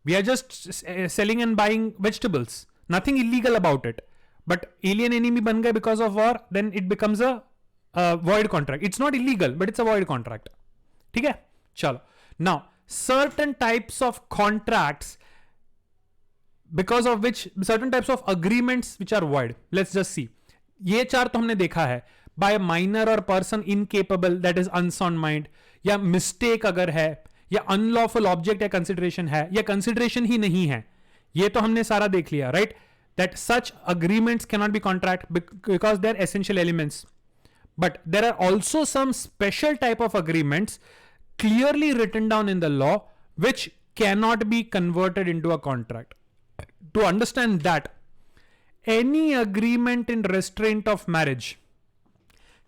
we are just selling and buying vegetables. Nothing illegal about it. But alien enemy ban gaye because of war, then it becomes a void contract. It's not illegal, but it's a void contract. ठीक है? चलो. Now, certain types of contracts, because of which certain types of agreements which are void. Let's just see. ये चार तो हमने देखा है. By a minor or person incapable, that is unsound mind, या mistake अगर है, या unlawful object या consideration है, या consideration ही नहीं है, ये तो हमने सारा देख लिया, right? That such agreements cannot be contract because they're essential elements. But there are also some special type of agreements clearly written down in the law which cannot be converted into a contract. To understand that, any agreement in restraint of marriage,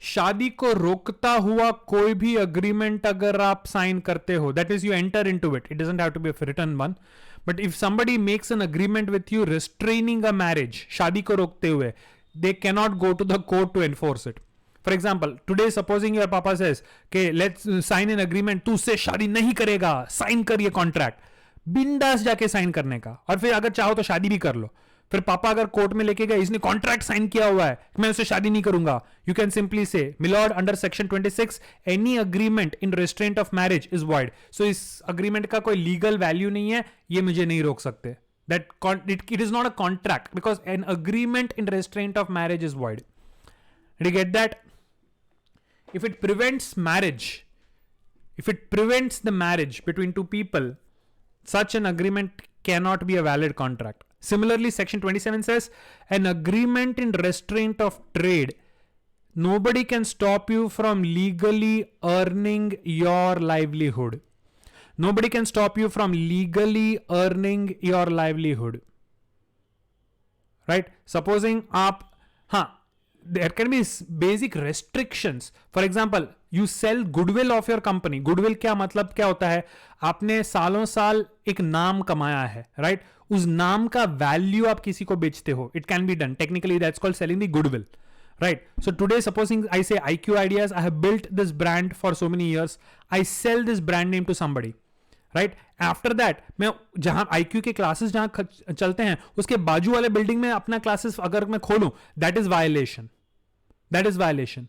शादी को रोकता हुआ कोई भी agreement अगर आप sign करते हो, that is you enter into it. It doesn't have to be a written one. But if somebody makes an agreement with you restraining a marriage, शादी को रोकते हुए, they cannot go to the court to enforce it. For example, today supposing your papa says, okay, let's sign an agreement, तू उससे शादी नहीं करेगा, sign कर ये contract. बिंदास जाके sign करने का, और फिर अगर चाहो तो शादी भी कर लो. फिर पापा अगर कोर्ट में लेके गए, इसने कॉन्ट्रैक्ट साइन किया हुआ है, मैं उससे शादी नहीं करूंगा, you can simply say milord under section 26 any agreement in restraint of marriage is void. So इस अग्रीमेंट का कोई लीगल वैल्यू नहीं है, ये मुझे नहीं रोक सकते. It is not a contract because an agreement in restraint of marriage is void. Did you get that? If it prevents marriage, if it prevents the marriage between two people, such an agreement cannot be a valid contract. Similarly, section 27 says an agreement in restraint of trade. Nobody can stop you from legally earning your livelihood. Nobody can stop you from legally earning your livelihood. Right? Supposing there can be basic restrictions. For example, you sell goodwill of your company. Goodwill क्या मतलब क्या होता है? आपने सालों साल एक नाम कमाया है, right? उस नाम का value आप किसी को बेचते हो. It can be done. Technically, that's called selling the goodwill. Right. So today, supposing I say IQ Ideas, I have built this brand for so many years. I sell this brand name to somebody. Right. After that, मैं जहां IQ के classes जहां चलते हैं, उसके बाजू वाले building में अपना क्लासेस अगर मैं खोलूं, that is violation. That is violation.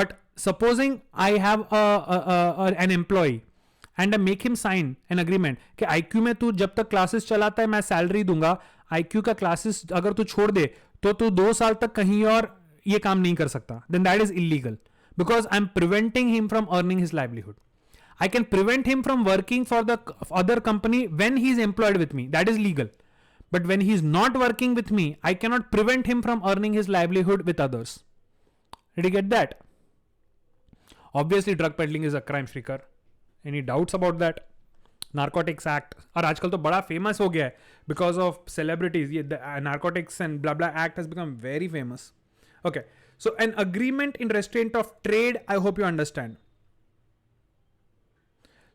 But supposing I have an employee and I make him sign an agreement कि IQ में तू जब तक क्लासेस चलाता है मैं सैलरी दूंगा, IQ का क्लासेस अगर तू छोड़ दे तो तू 2 साल तक कहीं और ये काम नहीं कर सकता. Then that is illegal because I'm preventing him from earning his livelihood. I can prevent him from working for the other company when he's employed with me. That is legal. But when he's not working with me, I cannot prevent him from earning his livelihood with others. Did you get that? Obviously, drug peddling is a crime, Shrikar. Any doubts about that? Narcotics Act. और आजकल तो बड़ा famous हो गया है because of celebrities. The Narcotics and blah blah Act has become very famous. Okay. So an agreement in restraint of trade, I hope you understand.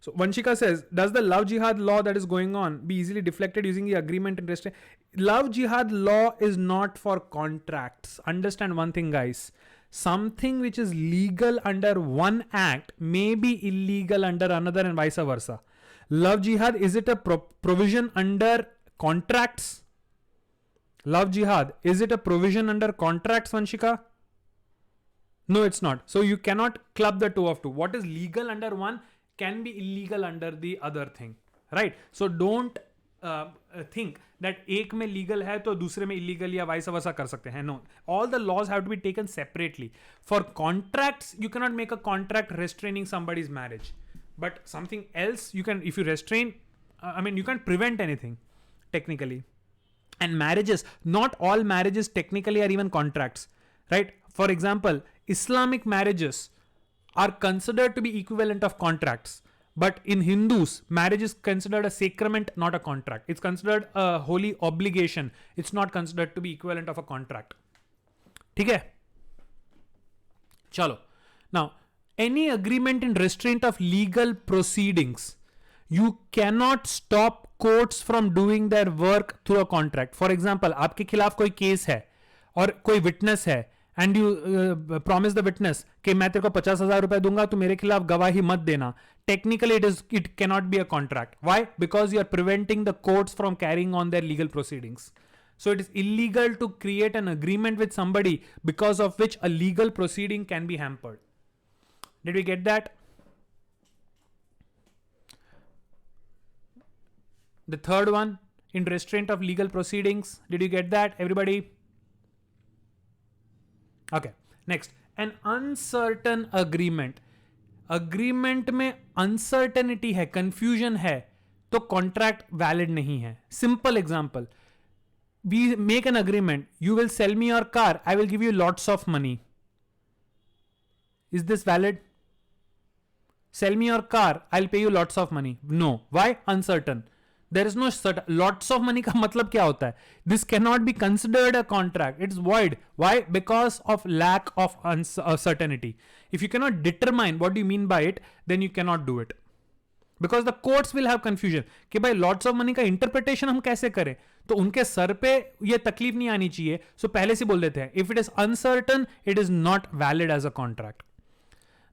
So Vanshika says, does the love jihad law that is going on be easily deflected using the agreement in restraint? Love jihad law is not for contracts. Understand one thing, guys. Something which is legal under one act may be illegal under another and vice versa. Love jihad, is it a provision under contracts? Love jihad, is it a provision under contracts, Vanshika? No, it's not. So you cannot club the two of two. What is legal under one can be illegal under the other thing, right? So don't think that एक में legal है तो दूसरे में illegal या vice versa कर सकते हैं. No, all the laws have to be taken separately. For contracts, you cannot make a contract restraining somebody's marriage. But something else, you can, if you restrain, you can't prevent anything technically. And marriages, not all marriages technically are even contracts, right? For example, Islamic marriages are considered to be equivalent of contracts. But in Hindus, marriage is considered a sacrament, not a contract. It's considered a holy obligation. It's not considered to be equivalent of a contract. ठीक है? चलो. Now, any agreement in restraint of legal proceedings, you cannot stop courts from doing their work through a contract. For example, आपके खिलाफ कोई case है और कोई witness है and you promise the witness कि मैं तेरे को 50,000 रुपए दूंगा, तो मेरे खिलाफ गवाही मत देना. Technically, it cannot be a contract. Why? Because you are preventing the courts from carrying on their legal proceedings. So it is illegal to create an agreement with somebody because of which a legal proceeding can be hampered. Did we get that? The third one, in restraint of legal proceedings. Did you get that, everybody? Okay, next, an uncertain agreement. Agreement में uncertainty है, confusion है, तो contract valid नहीं है. Simple example. We make an agreement. You will sell me your car. I will give you lots of money. Is this valid? Sell me your car. I'll pay you lots of money. No. Why? Uncertain. There is no certain. Lots of money का मतलब क्या होता है? This cannot be considered a contract. It's void. Why? Because of lack of certainty. If you cannot determine what do you mean by it, then you cannot do it. Because the courts will have confusion. कि भाई lots of money का interpretation हम कैसे करें? तो उनके sir पे ये तकलीफ नहीं आनी चाहिए. So पहले से बोल देते हैं. If it is uncertain, it is not valid as a contract.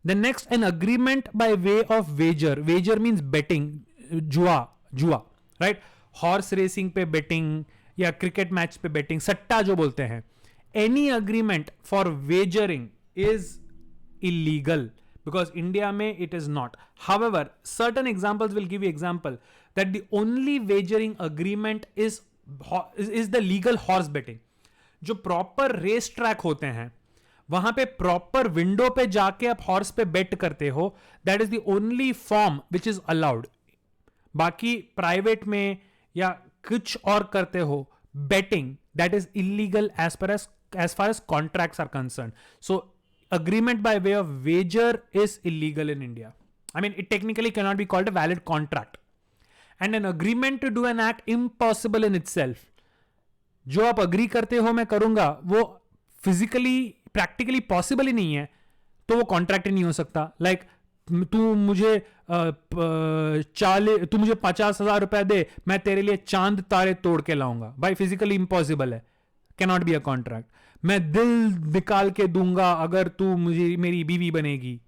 The next, an agreement by way of wager. Wager means betting. जुआ. Right? Horse racing पे betting, या क्रिकेट मैच पे बेटिंग, सट्टा जो बोलते हैं, any agreement for wagering is illegal because India में it is not. However, certain examples will give you example that the only wagering agreement is the legal horse betting. जो proper race track होते हैं वहां पे proper window पे जाके आप horse पे बेट करते हो, that is the only form which is allowed. बाकी प्राइवेट में या कुछ और करते हो betting, that is illegal as far as contracts are concern. So agreement by way of wager is illegal in India. I mean, it technically cannot be called a valid contract. And an agreement to do an act impossible in itself. जो आप agree करते हो मैं करूंगा, वो physically, practically possible ही नहीं है, तो वो contract ही नहीं हो सकता. Like, तू मुझे 50,000 रुपए दे, मैं तेरे लिए चांद तारे तोड़ के लाऊंगा. भाई physically impossible है. Cannot be a contract. मैं दिल निकाल के दूंगा अगर तू मुझे मेरी बीवी बनेगी.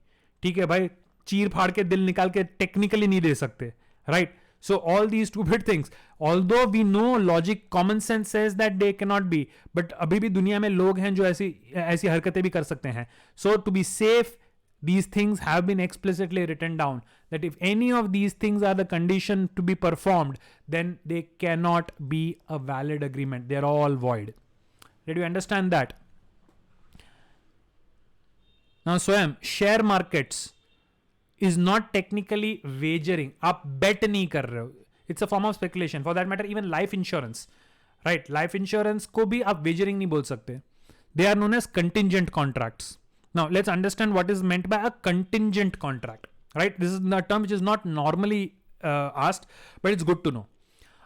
ठीक है भाई, चीर फाड़ के दिल निकाल के टेक्निकली नहीं दे सकते, right? So all these stupid things, although we know logic common sense says that they can not be, but अभी भी दुनिया में लोग हैं जो ऐसी हरकतें भी कर सकते हैं. So to be safe, these things have been explicitly written down that if any of these things are the condition to be performed, then they cannot be a valid agreement. They are all void. Did you understand that? Now, Swayam, share markets is not technically wagering. आप bet नहीं कर रहे हो. It's a form of speculation. For that matter, even life insurance, right? Life insurance को भी आप wagering नहीं बोल सकते. They are known as contingent contracts. Now, let's understand what is meant by a contingent contract, right? This is a term which is not normally asked, but it's good to know.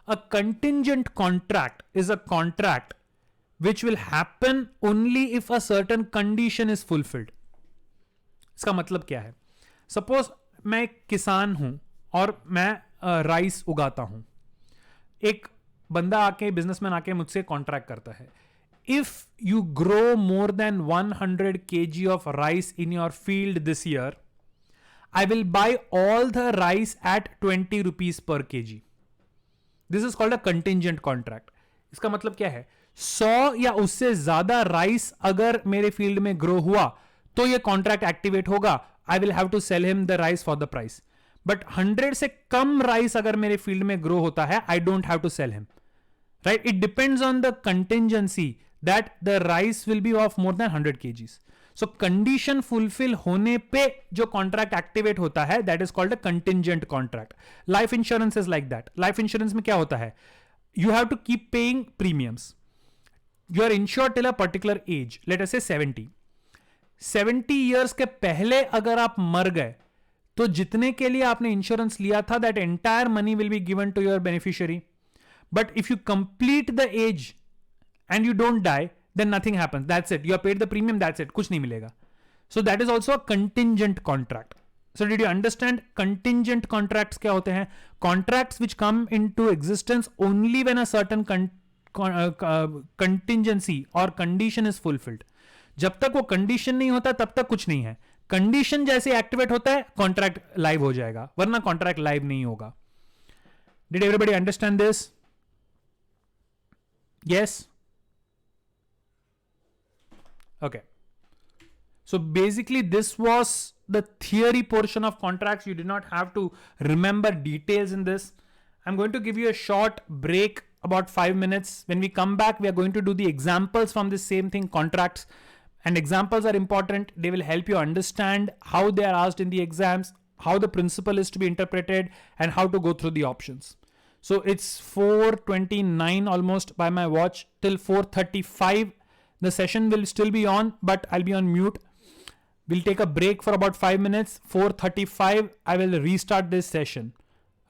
A contingent contract is a contract which will happen only if a certain condition is fulfilled. इसका मतलब क्या है? Suppose मैं एक किसान हूं और मैं राइस उगाता हूं. एक बंदा आके, बिजनेसमैन आके मुझसे कॉन्ट्रैक्ट करता है. If you grow more than 100 kg of rice in your field this year, I will buy all the rice at 20 rupees per kg. This is called a contingent contract. इसका मतलब क्या है? 100 या उससे ज्यादा राइस अगर मेरे फील्ड में ग्रो हुआ तो ये कॉन्ट्रैक्ट एक्टिवेट होगा. I will have to sell him the rice for the price. But 100 से कम राइस अगर मेरे फील्ड में ग्रो होता है, I don't have to sell him, right? It depends on the contingency that the rice will be of more than 100 kgs. So condition fulfil होने पे जो contract activate होता है, that is called a contingent contract. Life insurance is like that. Life insurance में क्या होता है? You have to keep paying premiums. You are insured till a particular age, let us say 70. 70 years के पहले अगर आप मर गए तो जितने के लिए आपने इंश्योरेंस लिया था, that entire money will be given to your beneficiary. But if you complete the age and you don't die, then nothing happens. That's it. You have paid the premium. That's it. कुछ नहीं मिलेगा. So that is also a contingent contract. So did you understand contingent contracts क्या होते हैं? Contracts which come into existence only when a certain contingency और condition is fulfilled. जब तक वो कंडीशन नहीं होता तब तक कुछ नहीं है. कंडीशन जैसे एक्टिवेट होता है, कॉन्ट्रैक्ट लाइव हो जाएगा, वरना कॉन्ट्रैक्ट लाइव नहीं होगा. Did everybody understand this? Yes? Okay. So basically this was the theory portion of contracts. You did not have to remember details in this. I'm going to give you a short break, about 5 minutes. When we come back, we are going to do the examples from this same thing, contracts. And examples are important. They will help you understand how they are asked in the exams, how the principle is to be interpreted, and how to go through the options. So it's 4:29 almost by my watch. Till 4:35, the session will still be on, but I'll be on mute. We'll take a break for about 5 minutes. 4:35, I will restart this session.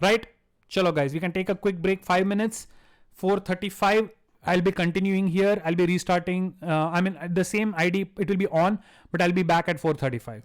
Right? Chalo guys, we can take a quick break, 5 minutes. 4:35, I'll be continuing here. I'll be restarting. The same ID, it will be on, but I'll be back at 4:35.